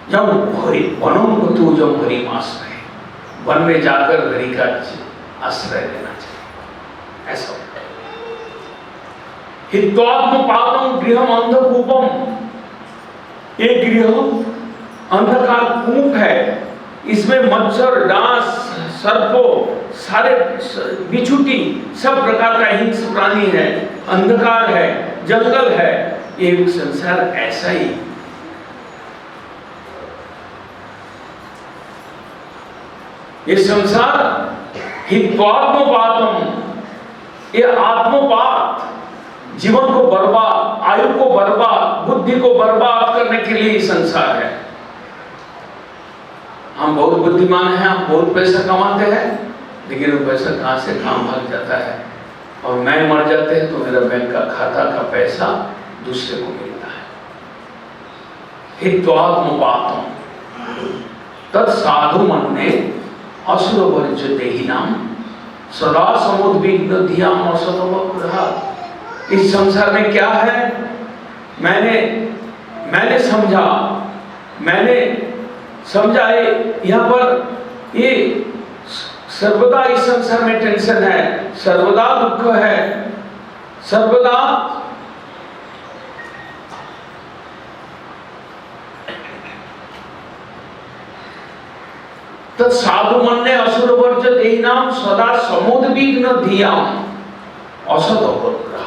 जब वनों को तू जब हरि आश्रय, वन में जाकर हरि का आश्रय लेना चाहिए, ऐसा। हित्वात्मपातं गृहम अंधकूपम, एक गृह अंधकार कूप है, इसमें मच्छर, डांस, सर्पों, सारे बिछुटी, सब प्रकार का हिंस प्राणी है, अंधकार है, जंगल है। ये संसार ऐसा ही। ये संसार हित्वात्मपातम, ये आत्मपात, जीवन को बर्बाद, आयु को बर्बाद, बुद्धि को बर्बाद करने के लिए संसार है। हम बहुत बुद्धिमान हैं, हम बहुत पैसा कमाते हैं, लेकिन वो पैसा कहां से कहां भाग जाता है, और मैं मर जाते हैं तो मेरा बैंक का खाता का पैसा दूसरे को मिलता है। हित्वात्मपातम तत्साधु मन ने असुर वर्ज्य देहिनाम सदा समुद्विग्न धियाम असतमग्रह। इस संसार में क्या है, मैंने समझा यहाँ पर ये सर्वदा इस संसार में टेंशन है, सर्वदा दुख है, सर्वदा तत्साधु मन ने असुर वर्ज्य देहिनाम सदा समुद्विग्न धियाम असत अवग्रह।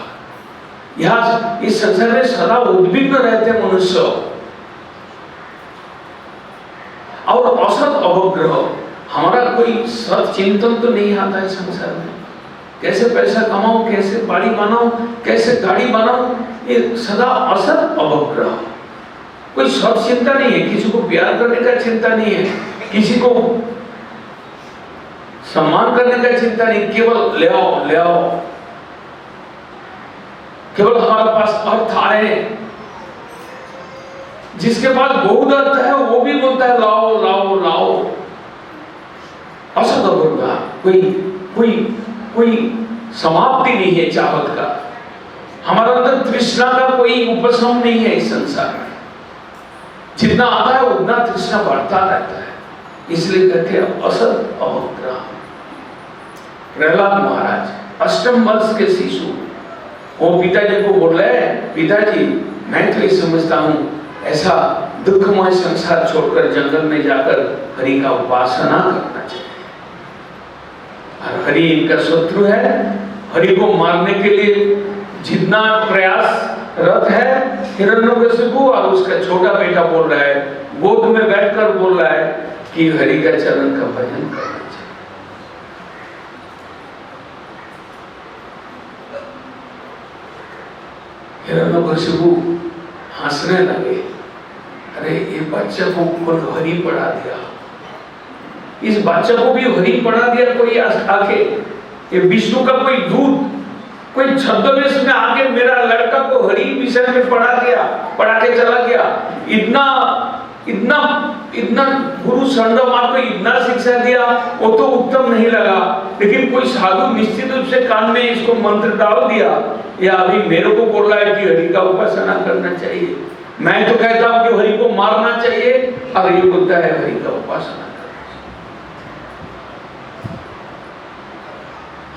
यहाँ इस संसार में सदा उद्विग्न रहते मनुष्य, और असत अवग्रह, हमारा कोई सत चिंतन तो नहीं आता है संसार में। कैसे पैसा कमाऊं, कैसे बाड़ी बनाऊं, कैसे गाड़ी बनाऊं, ये सदा असत अवग्रह। कोई सत चिंता नहीं है, किसी को प्यार करने का चिंता नहीं है, किसी को सम्मान करने का चिंता नहीं, केवल ले आओ। केवल हमारे पास अर्थ आए, जिसके पास बहुत अर्थ है वो भी बोलता है लाओ। असत अवग्रह, कोई समाप्ति नहीं है चाहत का। हमारे अंदर तृष्णा का कोई उपशम नहीं है इस संसार में। जितना आता है उतना तृष्णा बढ़ता रहता है, इसलिए कहते हैं असत अवग्रह। प्रहलाद महाराज 8 वर्ष के शिशु, वो पिताजी को बोल रहे हैं, पिताजी मैं तो ये समझता हूँ ऐसा दुखमय संसार छोड़कर जंगल में जाकर हरि का उपासना करना चाहिए। और हरि इनका शत्रु है, हरि को मारने के लिए जितना प्रयास रत है हिरण्यकशिपु, और उसका छोटा बेटा बोल रहा है, गोद में बैठकर बोल रहा है कि हरि का चरण का भजन करना चाहिए। हिरण्यकशिपु हंसने लगे, अरे ये बच्चे को हरि पढ़ा दिया, इस बच्चे को भी हरि पढ़ा दिया कोई आके। ये विष्णु का कोई दूत, कोई छद्मवेश में आके मेरा लड़का को हरि विषय में पढ़ा के चला गया। इतना गुरु संडोमा को इतना शिक्षा दिया, वो तो उत्तम नहीं लगा, लेकिन कोई साधु निश्चित रूप से कान में इसको मंत्र डाल दिया, या अभी मेरे को बोल रहा है कि हरि का उपासना करना चाहिए। मैं तो कहता हूं कि हरि को मारना चाहिए, और ये बोलता है हरि का उपासना करना।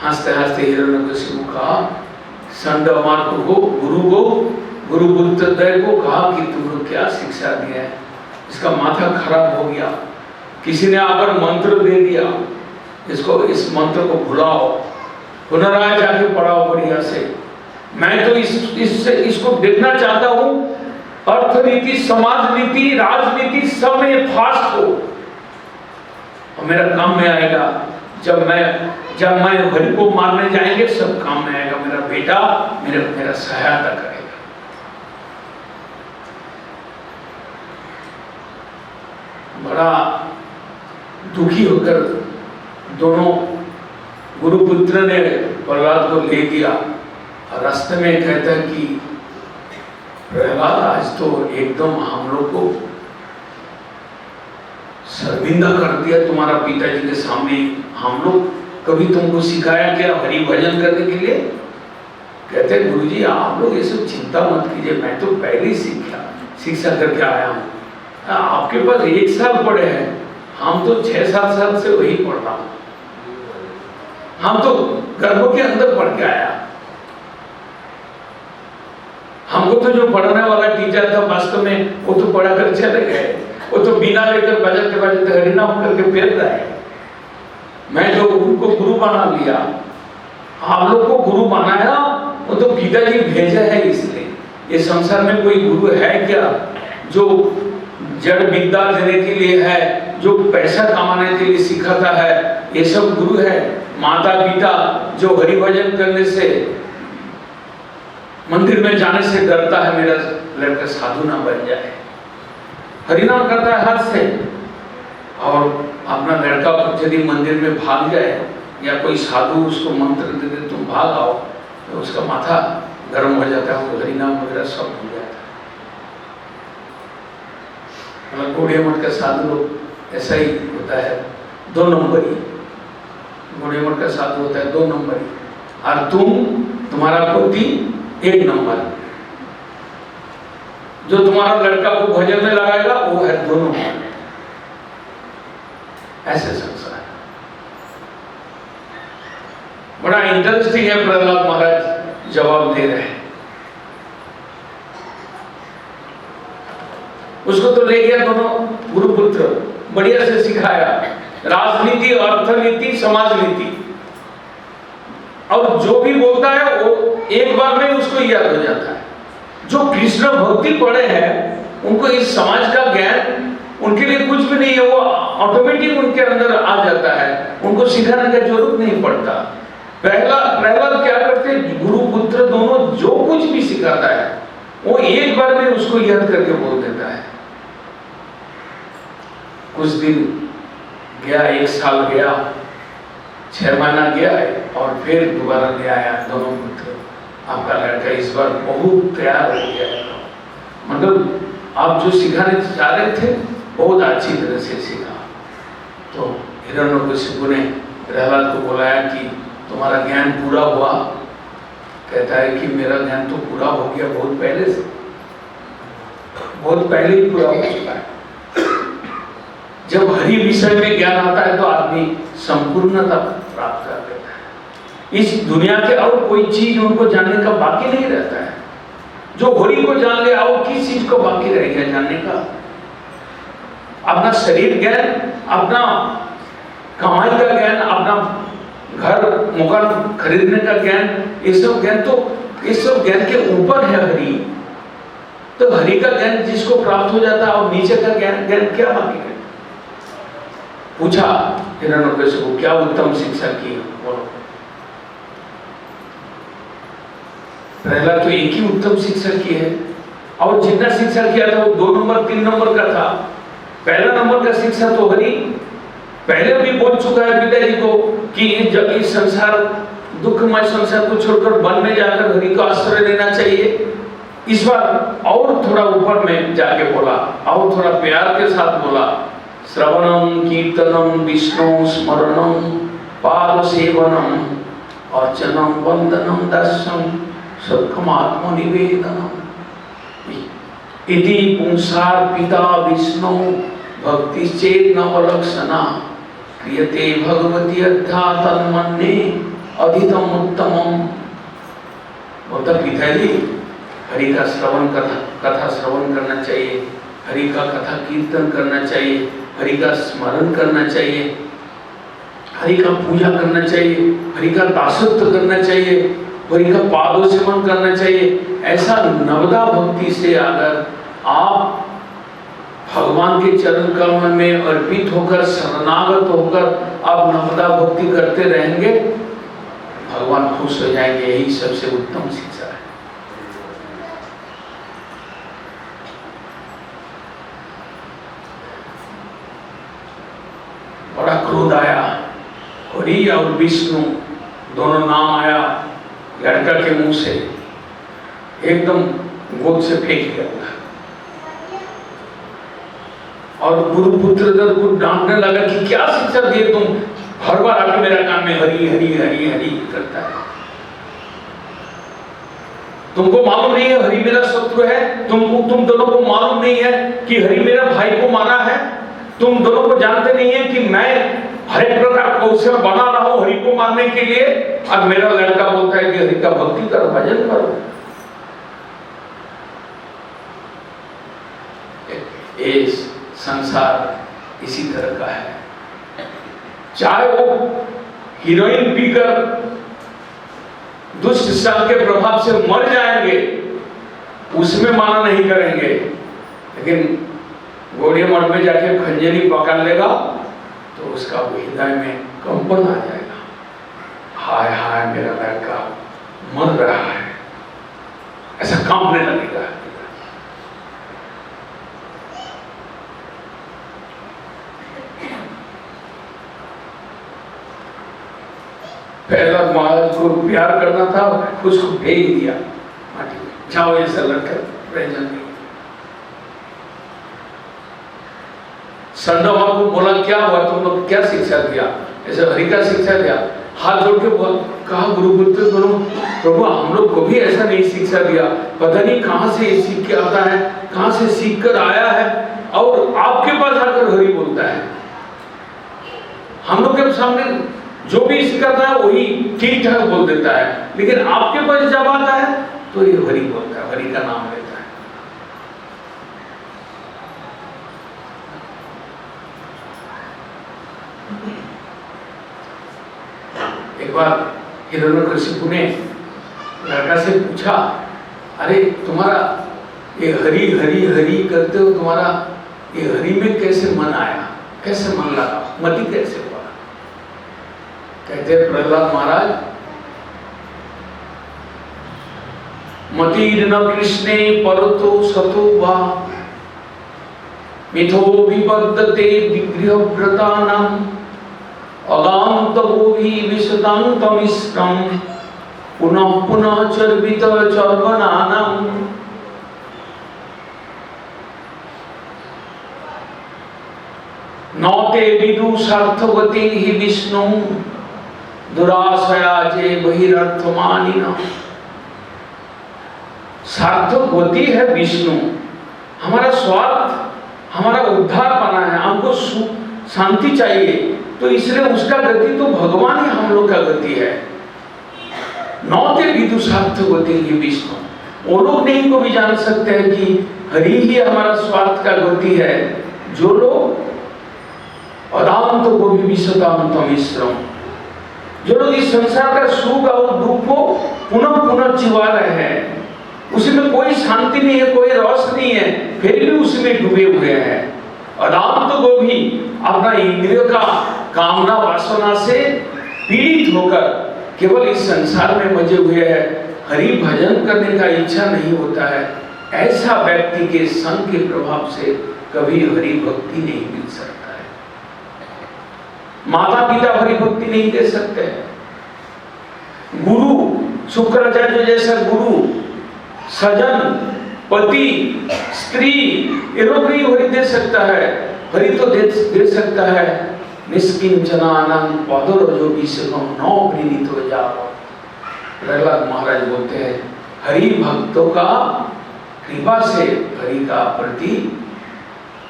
हंसते हंसते हिरण्यकशिपु कहा, संडोमा को, गुरु बुद्धदेव को कहा कि तुमने क्या शिक्षा दिया है, इसका माथा खराब हो गया। किसी ने आकर मंत्र दे दिया, इसको इस मंत्र को भुलाओ, पुनराय जाके पढ़ाओ बढ़िया से। मैं तो इसको देखना चाहता हूँ, अर्थनीति, समाज नीति, राजनीति सब में फास्ट हो और मेरा काम में आएगा। जब मैं हरि को मारने जाएंगे सब काम में आएगा। मेरा बेटा मेरा सहायता करेगा। बड़ा दुखी होकर दोनों गुरुपुत्र ने प्रहलाद को ले गया और रास्ते में कहता है कि प्रहलाद आज तो एकदम हम लोग को शर्मिंदा कर दिया तुम्हारा पिताजी के सामने। हम लोग कभी तुमको सिखाया क्या हरि भजन करने के लिए? कहते गुरुजी आप लोग ये सब चिंता मत कीजिए, मैं तो पहले ही शिक्षा करके आया हूँ। आपके पास 1 साल पड़े हैं, हम तो 6-7 साल से वही पढ़ रहा हूँ। हम तो गर्भ के अंदर पढ़ के आया। हमको तो जो पढ़ाने वाला टीचर था वास्तव में वो तो पढ़ा कर चले गए। वो तो बिना लेकर बजाते बजाते हरिनाम करके फेर रहा है। मैं जो उनको गुरु बना लिया, आप लोग को गुरु बनाया वो तो पिताजी भेजा है। इसलिए ये संसार में कोई गुरु है क्या जो जड़ विद्या देने के लिए है, जो पैसा कमाने के लिए सिखाता है? ये सब गुरु है। माता पिता जो हरि भजन करने से, मंदिर में जाने से डरता है मेरा लड़का साधु ना बन जाए, हरिनाम करता है हाथ से, और अपना लड़का यदि मंदिर में भाग जाए या कोई साधु उसको मंत्र दे दे तुम भाग आओ, तो उसका माथा गर्म हो जाता है, वो हरिनाम वगैरह सब हो जाता है। गोड़े मठ का साधु लोग ऐसा ही होता है, 2 नंबरी। गोड़े मठ का साधु होता है 2 नंबरी, और तुम्हारा पोती 1 नंबर। जो तुम्हारा लड़का को भजन में लगाएगा वो है 2 नंबर। ऐसे संसार है। बड़ा इंटरेस्टिंग है। प्रहलाद महाराज जवाब दे रहे हैं। उसको तो ले गया दोनों गुरुपुत्र, बढ़िया से सिखाया राजनीति, अर्थनीति, समाज नीति, और जो भी बोलता है वो एक बार में उसको याद हो जाता है। जो कृष्ण भक्ति पढ़े हैं उनको इस समाज का ज्ञान उनके लिए कुछ भी नहीं है, वो ऑटोमेटिक उनके अंदर आ जाता है, उनको सिखाने का जरूरत नहीं पड़ता। प्रहलाद क्या करते, गुरु पुत्र दोनों जो कुछ भी सिखाता है वो एक बार में उसको याद करके बोल देता है। कुछ दिन गया, 1 साल गया, 6 महीना गया, और फिर दोबारा ले आया दोनों पुत्र। आपका लड़का इस बार बहुत तैयार हो गया, मतलब आप जो सिखाने चाह रहे थे बहुत अच्छी तरह से सीखा। तो हिरण्यकशिपु ने प्रहलाद को बुलाया कि तुम्हारा ज्ञान पूरा हुआ? कहता है कि मेरा ज्ञान तो पूरा हो गया बहुत पहले से, बहुत पहले ही पूरा हो चुका है। जब हरि विषय में ज्ञान आता है तो आदमी संपूर्णता प्राप्त कर लेता है। इस दुनिया के और कोई चीज उनको जानने का बाकी नहीं रहता है। जो हरि को जान ले, और किस चीज को बाकी रहेगा जानने का? अपना शरीर ज्ञान, अपना कमाई का ज्ञान, अपना घर मकान खरीदने का ज्ञान, ये सब ज्ञान के ऊपर है हरि। तो हरि का ज्ञान जिसको प्राप्त हो जाता है, और नीचे का ज्ञान क्या बाकी है? पूछा हिरण्यकशिपु क्या उत्तम शिक्षा की? बोलो। प्रहलाद तो एक ही उत्तम शिक्षा की है, और जितना शिक्षा किया था वो 2 नंबर 3 नंबर का था। पहला नंबर का शिक्षा तो हरि पहले भी बोल चुका है पिताजी को कि जब इस संसार दुखमय संसार को छोड़कर वन में जाकर हरि को आश्रय लेना चाहिए। इस बार और थोड़ा ऊपर में जाके बोला, और थोड़ा प्यार के साथ बोला, श्रवणम कीर्तनम विष्णु स्मरणम पाद सेवनम अर्चनम वंदनम दर्शनम सुखम आत्मनिवेदनम इति पुंसार पिता विष्णु भक्ति चेत नवलक्षणा क्रियते भगवती अद्धा तन्मन्ये अधितम उत्तमम। बोलता पिताजी हरि का श्रवण कथा श्रवण करना चाहिए, हरि का कथा कीर्तन करना चाहिए, हरि का स्मरण करना चाहिए, हरि का पूजा करना चाहिए, हरि का दासत्व करना चाहिए, हरि का पादों सेवन करना चाहिए। ऐसा नवदा भक्ति से अगर आप भगवान के चरण कमल में अर्पित होकर, शरणागत होकर आप नवदा भक्ति करते रहेंगे, भगवान खुश हो जाएंगे। यही सबसे उत्तम शिक्षा है। बड़ा क्रोध आया, हरि और विष्णु दोनों नाम आया लड़का के मुंह से, एकदम गोद से फेंक दिया और गुरुपुत्र को डांटने लगा कि क्या शिक्षा दिए तुम, हर बार आके मेरा कान में हरि हरि हरि हरि करता है। तुमको मालूम नहीं है हरि मेरा शत्रु है? तुम दोनों को मालूम नहीं है कि हरि मेरा भाई को मारा है? तुम दोनों को जानते नहीं है कि मैं हर एक प्रकार कौशल बना रहा हूं हरि को मारने के लिए? अब मेरा लड़का बोलता है कि हरि का भक्ति करो, भजन करो। ये संसार इसी तरह का है। चाहे वो हीरोइन पीकर दुष्ट संग के प्रभाव से मर जाएंगे, उसमें माना नहीं करेंगे, लेकिन घोड़े मठ में जाके खंजरी पकड़ लेगा तो उसका हृदय में कंपन आ जाएगा। हाय हाय मेरा लड़का मर रहा है, ऐसा कांपने लगेगा। प्रहलाद महाराज को प्यार करना था, उसको भेज दिया माटी में, जाओ ऐसा लड़का रह जाएंगे। संडवा को बोला क्या हुआ, तुम लोग क्या शिक्षा दिया? ऐसे हरि का शिक्षा दिया। हाथ जोड़ के कहा गुरुपुत्र दोनों, प्रभु हम लोग को भी ऐसा नहीं शिक्षा दिया, पता नहीं कहां से ये सीख के आता है, कहां से सीख कर आया है और आपके पास आकर हरि बोलता है। हम लोग के सामने जो भी सिखाता है वही ठीक ठाक बोल देता है, लेकिन आपके पास जब आता है तो ये हरि बोलता है, हरि का नाम लेता है। एक बार हिरण्यकशिपु ने लड़का से पूछा, अरे तुम्हारा ये हरि हरि हरि करते हो, तुम्हारा ये हरि में कैसे मन आया, कैसे मन लगा, मति कैसे हुआ? कहते प्रहलाद महाराज, मतिर्न कृष्णे परतो सतो वा मिथो विबद्धते विग्रहव्रतानां अगान्तगोभी विशदान्तमिश्रं पुनः पुनः चर्वित चर्वणानां। नौते विदुषार्थवती हि विष्णु दुराशया जे बहिरर्थमानिना। सार्थक है विष्णु, हमारा स्वार्थ, हमारा उद्धार पाना है, हमको शांति चाहिए, तो इसलिए उसका गति तो भगवान ही हम लोग का गति है। नौते विदुषार्थवती हि विष्णु, वो लोग नहीं को भी जान सकते हैं कि हरि ही हमारा स्वार्थ का गति है। जो लोग अदांत को भी विशदान्तमिश्रम, जो लोग इस संसार का सुख और दुख को पुनः पुनः जीवा रहे हैं, उसमें कोई शांति नहीं है, कोई रस नहीं है, फिर भी उसमें डूबे हुए हैं। अदांत को भी अपना इंद्रियों का कामना वासना से पीड़ित होकर केवल इस संसार में मजे हुए हैं, हरि भजन करने का इच्छा नहीं होता है। ऐसा व्यक्ति के संग के प्रभाव से कभी हरि भक्ति नहीं मिल सकता। माता पिता हरि भक्ति नहीं दे सकते। गुरु शुक्राचार्य जैसा गुरु, सजन, पति, स्त्री, ये लोग नहीं हरि दे सकता है। हरि तो दे सकता है निष्किंचनानंद पदरजो विषम नौ प्रीणितो जाओ। प्रहलाद महाराज बोलते हैं हरि भक्तों का कृपा से हरि का प्रति,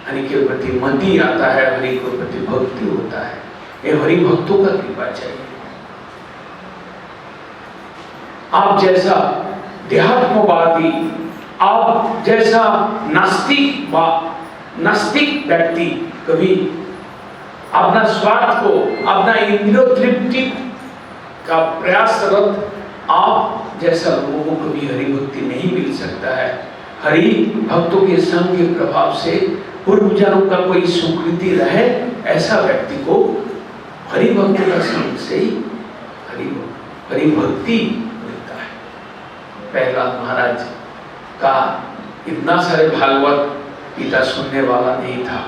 हरि के प्रति मति आता है, हरि के प्रति भक्ति होता है। ये हरि भक्तों का कृपा चाहिए। आप जैसा देहात्मवादी, आप जैसा नास्तिक व्यक्ति कभी अपना स्वार्थ को, अपना इंद्रिय तृप्ति का प्रयासरत आप जैसा लोगों को कभी हरि भक्ति नहीं मिल सकता है। हरि भक्तों के संग के प्रभाव से पूर्वजनों का कोई सुकृति रहे, ऐसा व्यक्ति को हरि भक्तों का संग से ही हरि भक्ति मिलता है। प्रहलाद महाराज का इतना सारे भागवत पिता सुनने वाला नहीं था,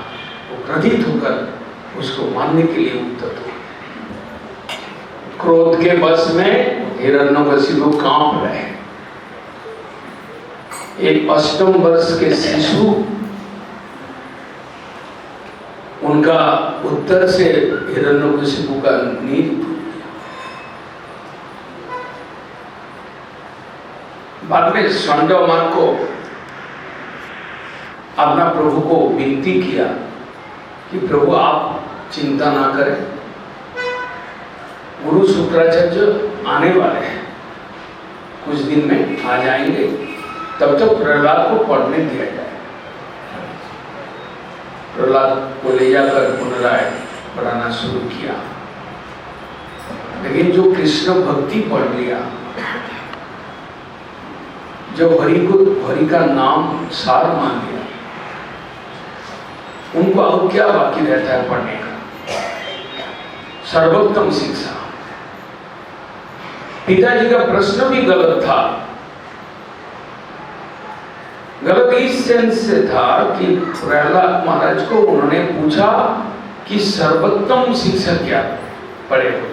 वो क्रोधित होकर उसको मारने के लिए उद्यत हो। क्रोध के बस में हिरण्यकशिपु कांप रहे। एक 8 वर्ष के शिशु, उनका उत्तर से हिरण्यकशिपु का नींद टूट गया। बाद में संडोमान को अपना प्रभु को विनती किया कि प्रभु आप चिंता ना करें, गुरु शुक्राचार्य आने वाले हैं, कुछ दिन में आ जाएंगे, तब तक प्रहलाद को पढ़ने दिया जाए। प्रहलाद को ले जाकर पुनराय पढ़ाना शुरू किया। लेकिन जो कृष्ण भक्ति पढ़ लिया, जो हरि का नाम सार मान लिया, उनको अब क्या बाकी रहता है पढ़ने का? सर्वोत्तम शिक्षा। पिताजी का प्रश्न भी गलत था। गलत इस सेंस से था कि प्रहलाद महाराज को उन्होंने पूछा कि सर्वोत्तम शिक्षा क्या पढ़े हो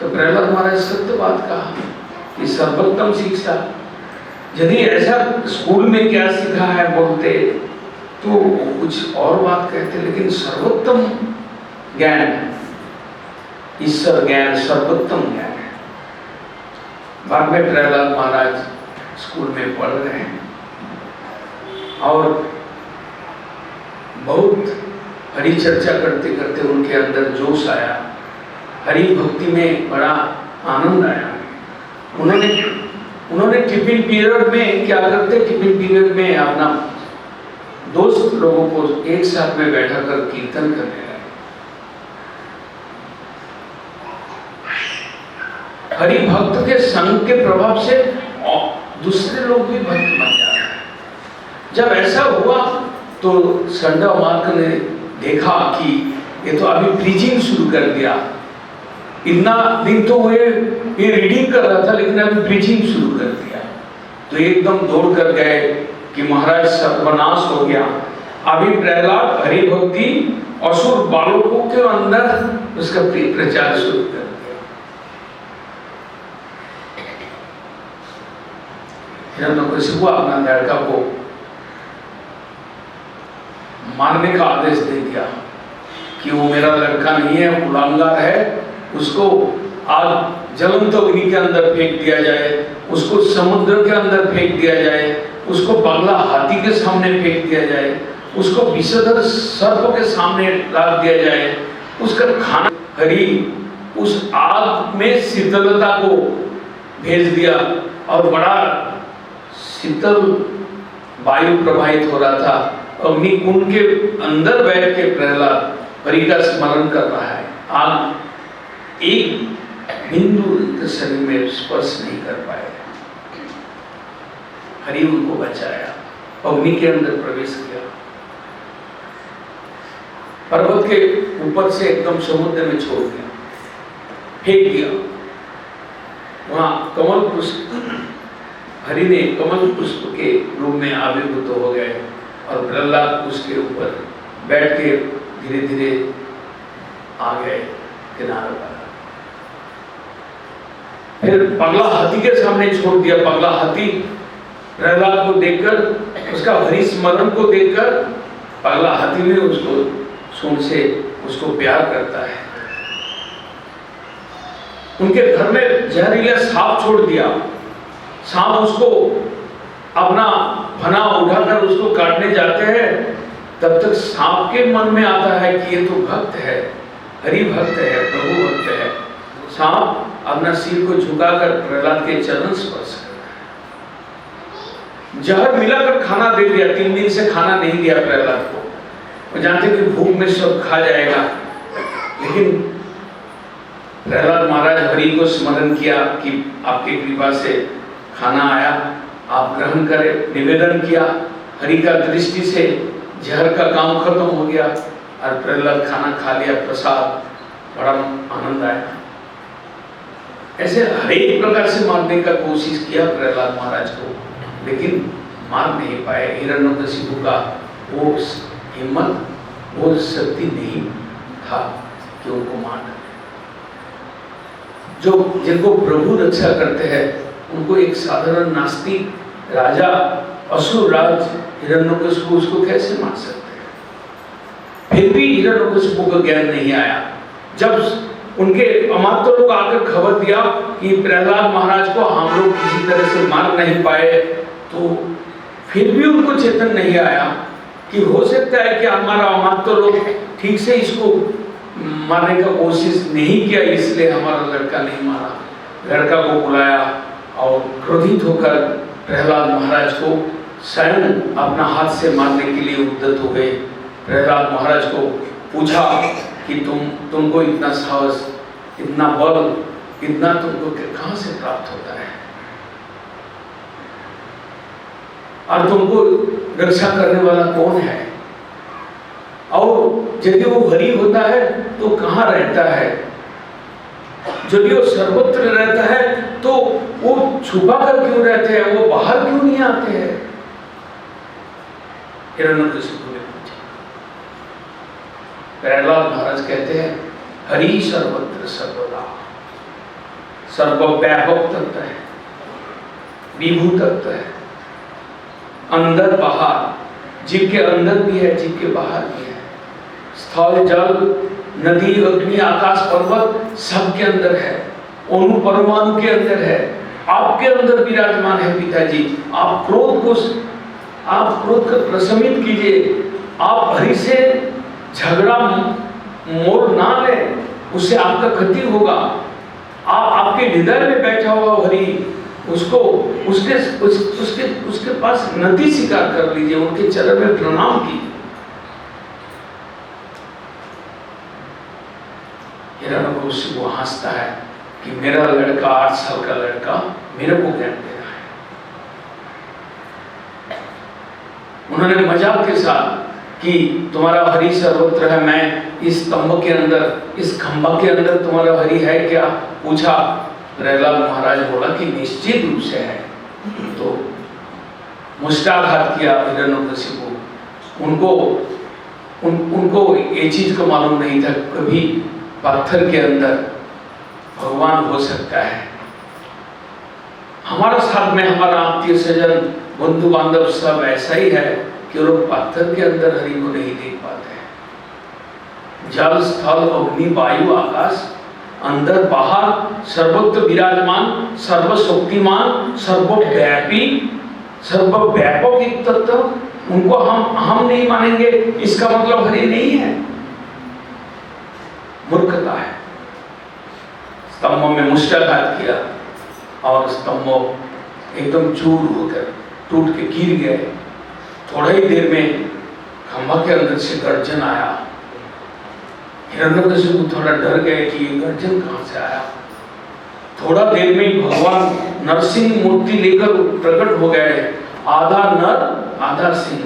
तो प्रहलाद महाराज सत्य बात कहा कि सर्वोत्तम शिक्षा, यदि ऐसा स्कूल में क्या सीखा है बोलते तो कुछ और बात कहते, लेकिन सर्वोत्तम ज्ञान, ईश्वर ज्ञान सर्वोत्तम ज्ञान है। बाद में प्रहलाद महाराज स्कूल में पढ़ रहे हैं और बहुत हरि चर्चा करते करते उनके अंदर जोश आया, हरि भक्ति में बड़ा आनंद आया। उन्होंने टिफिन पीरियड में क्या करते, टिफिन पीरियड में अपना दोस्त लोगों को एक साथ में बैठा कर कीर्तन करने लगे। हरि भक्त के संग के प्रभाव से दूसरे लोग भी भक्त बन जाते हैं। जब ऐसा हुआ तो संडोमार्क ने देखा कि ये तो अभी प्रीचिंग शुरू कर दिया। इतना दिन तो ये रीडिंग कर रहा था, लेकिन अभी प्रीचिंग शुरू कर दिया। तो एकदम दौड़ कर गए कि महाराज सर्वनाश हो गया। अभी प्रहलाद हरि भक्ति असुर बालकों के अंदर उसका प्रचार शुरू कर दिया। हिरण्यकशिपु अपना लड़का को मारने का आदेश दे दिया कि वो मेरा लड़का नहीं है, कुलांगार है, उसको आग ज्वलंत अग्नि के अंदर फेंक दिया जाए, उसको समुद्र के अंदर फेंक दिया जाए, उसको पगला हाथी के सामने फेंक दिया जाए, उसको विषधर सर्प के सामने रख दिया जाए, उसका खाना। हरि उस आग में शीतलता को भेज दिया और बड़ा शीतल वायु प्रवाहित हो रहा था। अग्नि कुंड के अंदर बैठ के प्रहलाद हरि का स्मरण कर रहा है। आग एक बिंदु शरीर में स्पर्श नहीं कर पाए। हरि उनको बचाया, अग्नि के अंदर प्रवेश किया, पर्वत के ऊपर से एकदम समुद्र में छोड़ दिया, फेंक दिया। वहां कमल पुष्प, हरि ने कमल पुष्प के रूप में आविर्भूत हो गए और प्रहलाद उसके ऊपर बैठ के धीरे धीरे आ गए किनारे पर। फिर पगला हाथी के सामने छोड़ दिया। पगला हाथी प्रहलाद को देखकर, उसका हरि स्मरण को देखकर पगला हाथी में उसको सूंड से उसको प्यार करता है। उनके घर में जहरीला सांप छोड़ दिया। सांप उसको अपना फना उठाकर उसको काटने जाते हैं, तब तक सांप के मन में आता है कि ये तो भक्त है, हरि भक्त है, प्रभु भक्त है। सांप अपना सिर को झुकाकर प्रहलाद के चरण स्पर्श करता है। जहर मिलाकर खाना दे दिया। 3 दिन से खाना नहीं दिया प्रहलाद को। वो जानते कि भूख में सब खा जाएगा, लेकिन प्रहलाद महाराज हरि को स्मरण किया कि आपकी कृपा से खाना आया, आप ग्रहण करें, निवेदन किया। हरि का दृष्टि से जहर का काम खत्म हो गया और प्रहलाद खाना खा लिया, प्रसाद, बड़ा आनंद आया। ऐसे हर एक प्रकार से मारने का कोशिश किया प्रहलाद महाराज को, लेकिन मार नहीं पाए। हिरण्यकशिपु का वो हिम्मत, वो शक्ति नहीं था कि उनको मार डाले। जो जिनको प्रभु रक्षा करते हैं उनको एक साधारण नास्तिक राजा, असुर राज हिरण्यकशिपु उसको कैसे मार सकते हैं? फिर भी हिरण्यकशिपु को ज्ञान नहीं आया। जब उनके अमात्य लोग आकर खबर दिया कि प्रहलाद महाराज को हम लोग किसी तरह से मार नहीं पाए, तो फिर भी उनको चेतन नहीं आया कि हो सकता है कि हमारा अमात्य लोग ठीक से इसको मारने का कोशिश नहीं किया, इसलिए हमारा लड़का नहीं मारा। लड़का को बुलाया और क्रोधित होकर प्रहलाद महाराज को स्वयं अपना हाथ से मारने के लिए उद्यत हो गए। प्रहलाद महाराज को पूछा कि तुमको इतना साहस, इतना बल, इतना तुमको कहाँ से प्राप्त होता है, और तुमको रक्षा करने वाला कौन है? और यदि वो हरि होता है तो कहाँ रहता है? यदि वो सर्वत्र रहता है तो वो छुपा कर क्यों रहते हैं, वो बाहर क्यों नहीं आते हैं? हिरण्यकशिपु ने पूछा। प्रहलाद महाराज कहते हैं, हरि सर्वत्र सर्वदा, सर्वव्यापक तत्व है, विभू तत्व है, अंदर बाहर, जीव के अंदर भी है, जीव के बाहर भी है। स्थल, जल, नदी, अग्नि, आकाश, पर्वत सबके अंदर है, अणु परमाणु के अंदर है, आपके अंदर विराजमान है। पिताजी, आप क्रोध को प्रशमित कीजिए। आप हरि से झगड़ा मोल ना लें, उससे आपका क्षति होगा। आपके हृदय में बैठा हुआ हरि, उसको उसके पास नति स्वीकार कर लीजिए, उनके चरण में प्रणाम कीजिए। हिरण्यकशिपु हंसता है कि मेरा लड़का, 8 साल का लड़का, मेरे को ज्ञान दे रहा है। उन्होंने मजाक के साथ कि तुम्हारा हरि सर्वत्र है, मैं इस स्तंभ के अंदर, इस खंभा के अंदर तुम्हारा हरि है क्या पूछा। प्रहलाद महाराज बोला कि निश्चित रूप से है। तो मुष्टाघात किया हिरण्यकशिपु। उनको ये चीज को मालूम नहीं था कभी पत्थर के अंदर भगवान हो सकता है। हमारा साथ में हमारा आत्मीय स्वजन, बंधु बांधव सब ऐसा ही है कि लोग पत्थर के अंदर हरि को नहीं देख पाते हैं। जल, स्थल, अग्नि, वायु, आकाश, अंदर बाहर सर्वत्र विराजमान, सर्वशक्तिमान, सर्वव्यापी, सर्वव्यापक एक तत्व, उनको हम नहीं मानेंगे, इसका मतलब हरि नहीं है। मूर्खता है। स्तंभ में मुष्टाघात किया और स्तंभ एकदम चूर होकर टूट के गिर गए। थोड़ा ही देर में खंभा के अंदर से गर्जन आया। हिरण्यकशिपु थोड़ा डर गए कि ये गर्जन कहां से आया। थोड़ा देर में भगवान नरसिंह मूर्ति लेकर प्रकट हो गए, आधा नर आधा सिंह।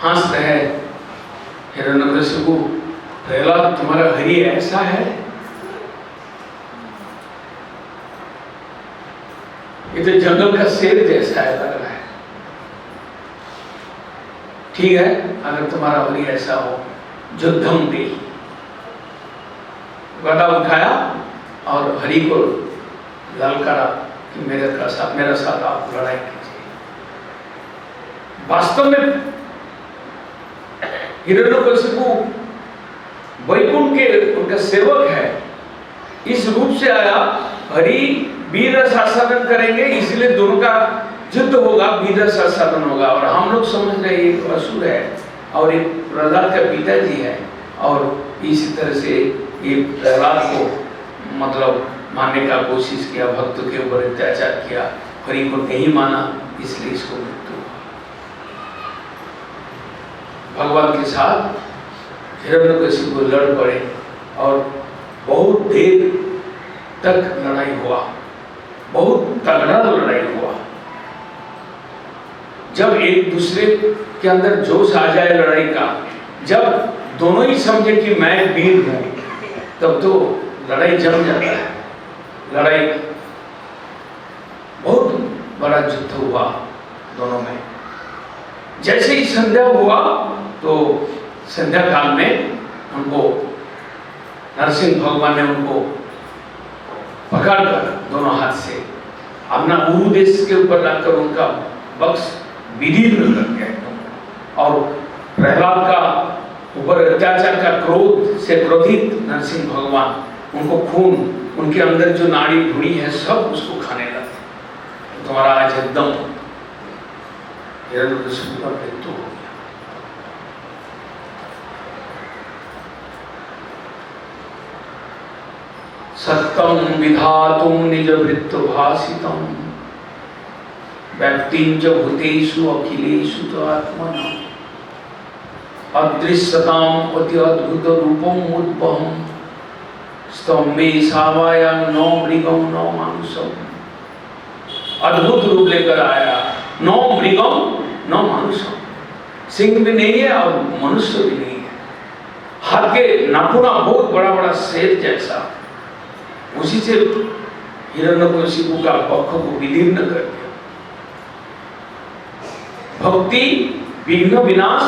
हंस रहे हिरण्यकशिपु, प्रहलाद तुम्हारा हरि ऐसा है? ये तो जंगल का शेर जैसा है, लग रहा है। ठीक है, अगर तुम्हारा हरि ऐसा हो, युद्धम दे। गदा उठाया और हरि को ललकारा कि मेरा साथ आप लड़ाई कीजिए। वास्तव में हिरण्यकशिपु वैकुंठ के उनका सेवक है, इस रूप से आया। हरि वीर शासन करेंगे, इसलिए दोनों का युद्ध होगा, वीर शासन होगा। और हम लोग समझ रहे हैं एक असुर है और एक प्रहलाद का पिताजी है, और इसी तरह से ये प्रहलाद को मतलब मारने का कोशिश किया, भक्तों के ऊपर अत्याचार किया, हरि को नहीं माना, इसलिए इसको मृत्यु हुआ। भगवान के साथ हिरण्यकशिपु लड़ पड़े और बहुत देर तक लड़ाई हुआ, बहुत तगड़ा लड़ाई हुआ। जब एक दूसरे के अंदर जोश आ जाए लड़ाई का, जब दोनों ही समझे कि मैं वीर हूं, तब तो लड़ाई जम जाता है। लड़ाई बहुत बड़ा युद्ध हुआ दोनों में। जैसे ही संध्या हुआ तो संध्या काल में उनको नरसिंह भगवान ने उनको पकड़कर दोनों हाथ से अपना उरु देश के ऊपर रखकर उनका वक्ष विदीर्ण कर दिया और प्रहलाद का ऊपर अत्याचार का क्रोध से क्रोधित नरसिंह भगवान उनको खून, उनके अंदर जो नाड़ी भूड़ी है सब उसको खाने लगे। तुम्हारा आज एकदम हिरण्यकशिपु का मृत्यु हो गया। सत्यम विधातुम निज वृत्त भाषितम व्यक्तिंच भूतेषु अखिलेषु च आत्मना अदृश्यताम अति अद्भुत रूपम उद्भवम स्तंभे सावायां नौ मृगम नौ मानुषम। अद्भुत रूप लेकर आया, नौ मृगम नौ मानुषम। सिंह भी नहीं है और मनुष्य भी नहीं है। हाथ के नाखूना बहुत बड़ा बड़ा शेर जैसा, उसी से हिरण्यकशिपु का वक्ष को विदीर्ण कर दिया। भक्ति विघ्न विनाश,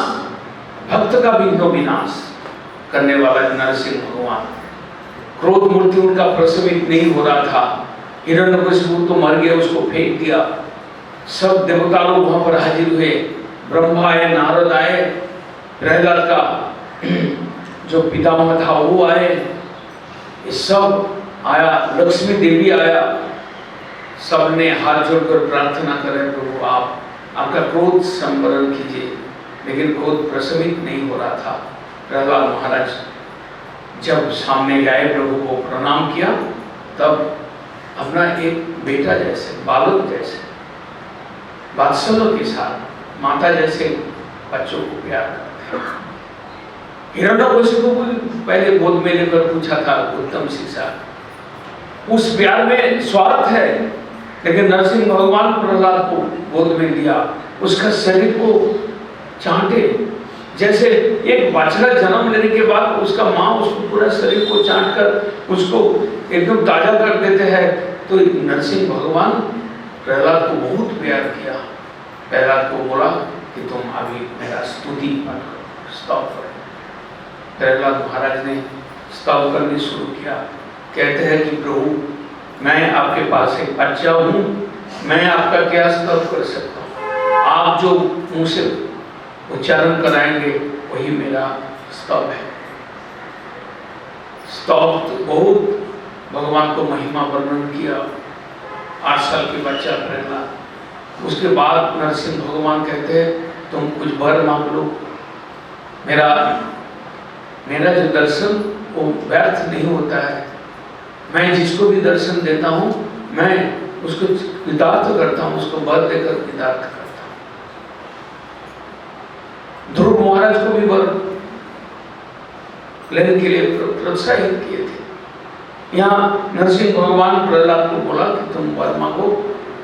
भक्त का विघ्न विनाश करने वाला नरसिंह भगवान। क्रोध मूर्ति उनका प्रशमित नहीं हो रहा था। हिरण्यकशिपु तो मर गया, उसको फेंक दिया। सब देवता लोग वहां पर हाजिर हुए। ब्रह्मा आए, नारद आए, प्रहलाद का जो पितामह था वो आए, ये सब आया, लक्ष्मी देवी आया। सबने हाथ जोड़कर प्रार्थना करें, प्रभु आप आपका क्रोध संवरण कीजिए। लेकिन क्रोध प्रशमित नहीं हो रहा था। प्रहलाद महाराज जब सामने गए, प्रभु को प्रणाम किया, तब अपना एक बेटा जैसे, बालक जैसे, बात्सल्य के साथ माता जैसे बच्चों को प्यार करते हैं। हिरण्यकशिपु को पहले गोद में लेकर पूछा था उत्तम शिक्षा। उस प्यार में स्वार्थ है, लेकिन नरसिंह भगवान प्रहलाद को गोद में लिया, उसका शरीर को चाटे। जैसे एक बछड़ा जन्म लेने के बाद उसका माँ उसको पूरा शरीर को चाट कर उसको एकदम ताजा कर देते हैं, तो नरसिंह भगवान प्रहलाद को बहुत प्यार किया। प्रहलाद को बोला कि तुम अभी मेरा स्तुति पाठ करो, स्तव करो। प्रहलाद महाराज ने स्तव करने शुरू किया। कहते हैं कि प्रभु मैं आपके पास एक बच्चा हूँ, मैं आपका क्या स्तव कर सकता हूँ? आप जो मुँह से उच्चारण कराएंगे वही मेरा स्तव है। स्तव तो बहुत भगवान को महिमा वर्णन किया। 8 साल के बच्चा प्रहलाद। उसके बाद नरसिंह भगवान कहते हैं तुम कुछ वर मांग लो, मेरा जो दर्शन वो व्यर्थ नहीं होता है। मैं जिसको भी दर्शन देता हूँ मैं उसको कृतार्थ करता हूँ, उसको वर देकर कृतार्थ करता हूँ। ध्रुव महाराज को भी वर लेने के लिए प्रोत्साहित किए थे। यहाँ नरसिंह भगवान प्रहलाद को बोला कि तुम वर मांगो,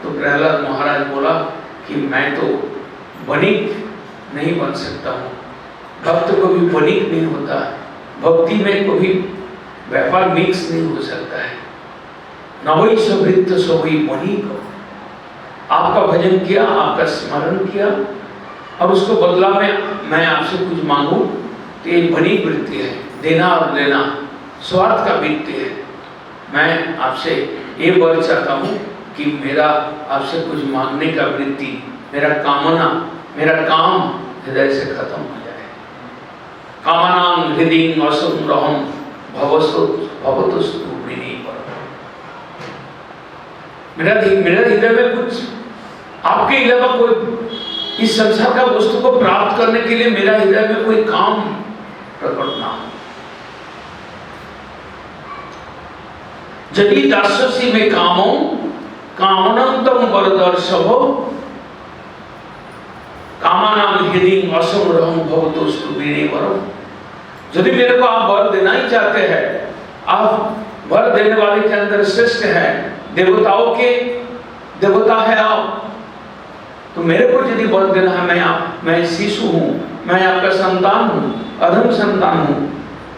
तो प्रहलाद महाराज बोला कि मैं तो वणिक नहीं बन सकता हूँ। भक्त को भी वणिक नहीं होता, भक्ति में कभी व्यापार मिक्स नहीं हो सकता है। नवई सवृत्त सवई वणिक। आपका भजन किया, आपका स्मरण किया और उसको बदला में मैं आपसे कुछ मांगू, तो ये वणिक वृत्ति है, देना और लेना, स्वार्थ का वृत्ति है। मैं आपसे ये वर चाहता हूँ कि मेरा आपसे कुछ मांगने का वृत्ति, मेरा कामना, मेरा काम हृदय से खत्म हो जाए। कामनां हृदय असुरहम भवतस्तु विनीवर। मेरा हृदय में कुछ आपके अलावा कोई इस संसार का वस्तु को प्राप्त करने के लिए मेरा हृदय में कोई काम प्रकट ना हो। यदि दास्यसि में कामो कामनंतम वरदर्शभो कामानां हृदय असुरहम भवतस्तु विनीवर। यदि मेरे को आप वर देना ही चाहते हैं, आप वर देने वाले के अंदर श्रेष्ठ है, देवताओं के देवता है आप। तो मेरे को यदि वर देना है, मैं शिशु हूँ, मैं आपका संतान हूँ, अधम संतान हूँ,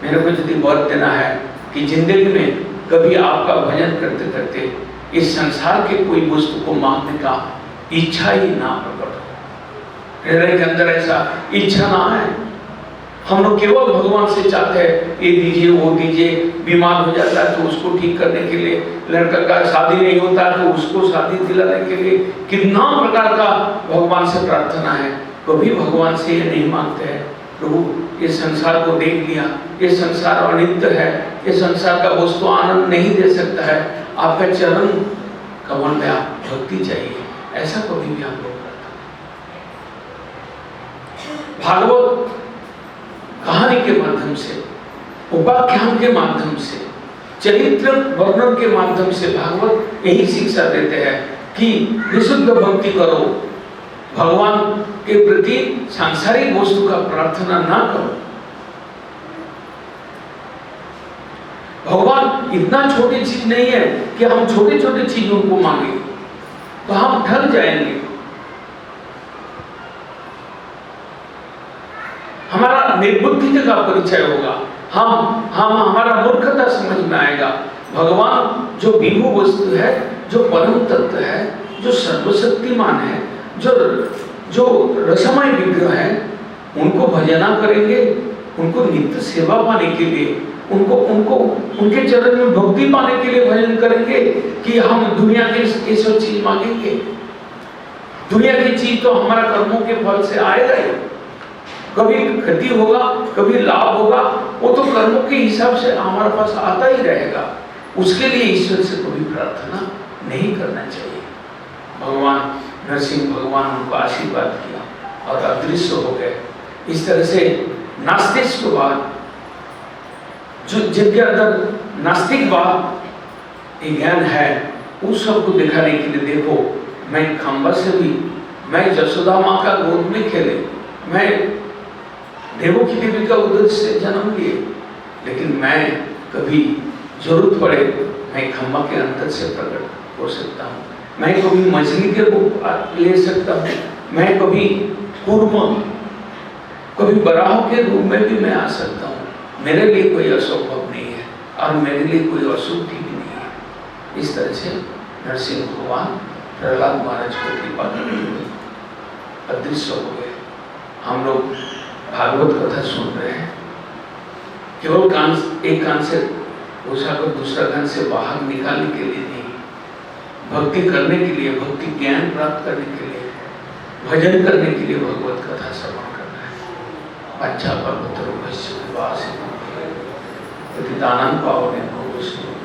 मेरे को यदि वर देना है कि जिंदगी में कभी आपका भजन करते करते इस संसार के कोई वस्तु को मांगने का इच्छा ही ना प्रकट हो, हृदय के अंदर ऐसा इच्छा ना है। हम लोग केवल भगवान से चाहते हैं ये दीजिए वो दीजिए, बीमार हो जाता है तो उसको ठीक करने के लिए, लड़का का शादी नहीं होता है तो उसको शादी दिलाने के लिए, कितना प्रकार का भगवान से प्रार्थना है। कभी भगवान से ये नहीं मांगते हैं प्रभु इस संसार को देख लिया, ये संसार अनित्य है, ये संसार का वस्तु आनंद नहीं दे सकता है, आपका चरण कमल में आप भक्ति चाहिए। ऐसा कभी भी हम लोग भागवत कहानी के माध्यम से, उपाख्यान के माध्यम से, चरित्र वर्णन के माध्यम से भागवत यही शिक्षा देते हैं कि विशुद्ध भक्ति करो, भगवान के प्रति सांसारिक वस्तु का प्रार्थना ना करो। भगवान इतना छोटी चीज नहीं है कि हम छोटे छोटे चीजों को मांगे तो हम ठग जाएंगे, हमारा निर्बुद्धि का परिचय होगा, हमारा मूर्खता समझ में आएगा। भगवान जो विभु वस्तु है, जो परम तत्व है, जो सर्वशक्तिमान है, जो रसमय विग्रह है, उनको भजना करेंगे, उनको नित्य सेवा पाने के लिए, उनको उनके चरण में भक्ति पाने के लिए भजन करेंगे कि हम दुनिया के ये सब चीज मांगेंगे। दुनिया की चीज तो हमारा कर्मों के फल से आएगा ही, कभी क्षति होगा कभी लाभ होगा, वो तो कर्मों के हिसाब से हमारे पास आता ही रहेगा। उसके लिए ईश्वर से कभी प्रार्थना नहीं करना चाहिए। भगवान नरसिंह भगवान उनको आशीर्वाद किया और अदृश्य हो गए। इस तरह से नास्तिकवाद जो जिनके अंदर नास्तिकवाद ज्ञान है, उस सबको दिखाने के लिए देखो, मैं खंबा से भी, मैं जसोदा माँ का गोद में खेले, मैं देवों की देवी का उदर से जन्म लिए, लेकिन मैं कभी जरूरत पड़े मैं खंबा के अंदर से प्रकट हो सकता हूँ, मैं कभी मछली के रूप ले सकता हूँ, मैं कभी कूर्म कभी बराह के रूप में भी मैं आ सकता हूँ। मेरे लिए कोई असंभव नहीं है और मेरे लिए कोई अशुद्धि भी नहीं है। इस तरह से नरसिंह भगवान प्रहलाद महाराज को कृपा करते हुए अदृश्य हो गए। हम लोग भागवत कथा सुन रहे हैं, केवल एक कान से घुसा कर दूसरा कान से बाहर निकालने के लिए नहीं, भक्ति करने के लिए, भक्ति ज्ञान प्राप्त करने के लिए, भजन करने के लिए भगवत कथा श्रवण करना है। अच्छा पर्वतरो भस्य वासिनो पतितानां पावनेभ्यो वैष्णवेभ्यो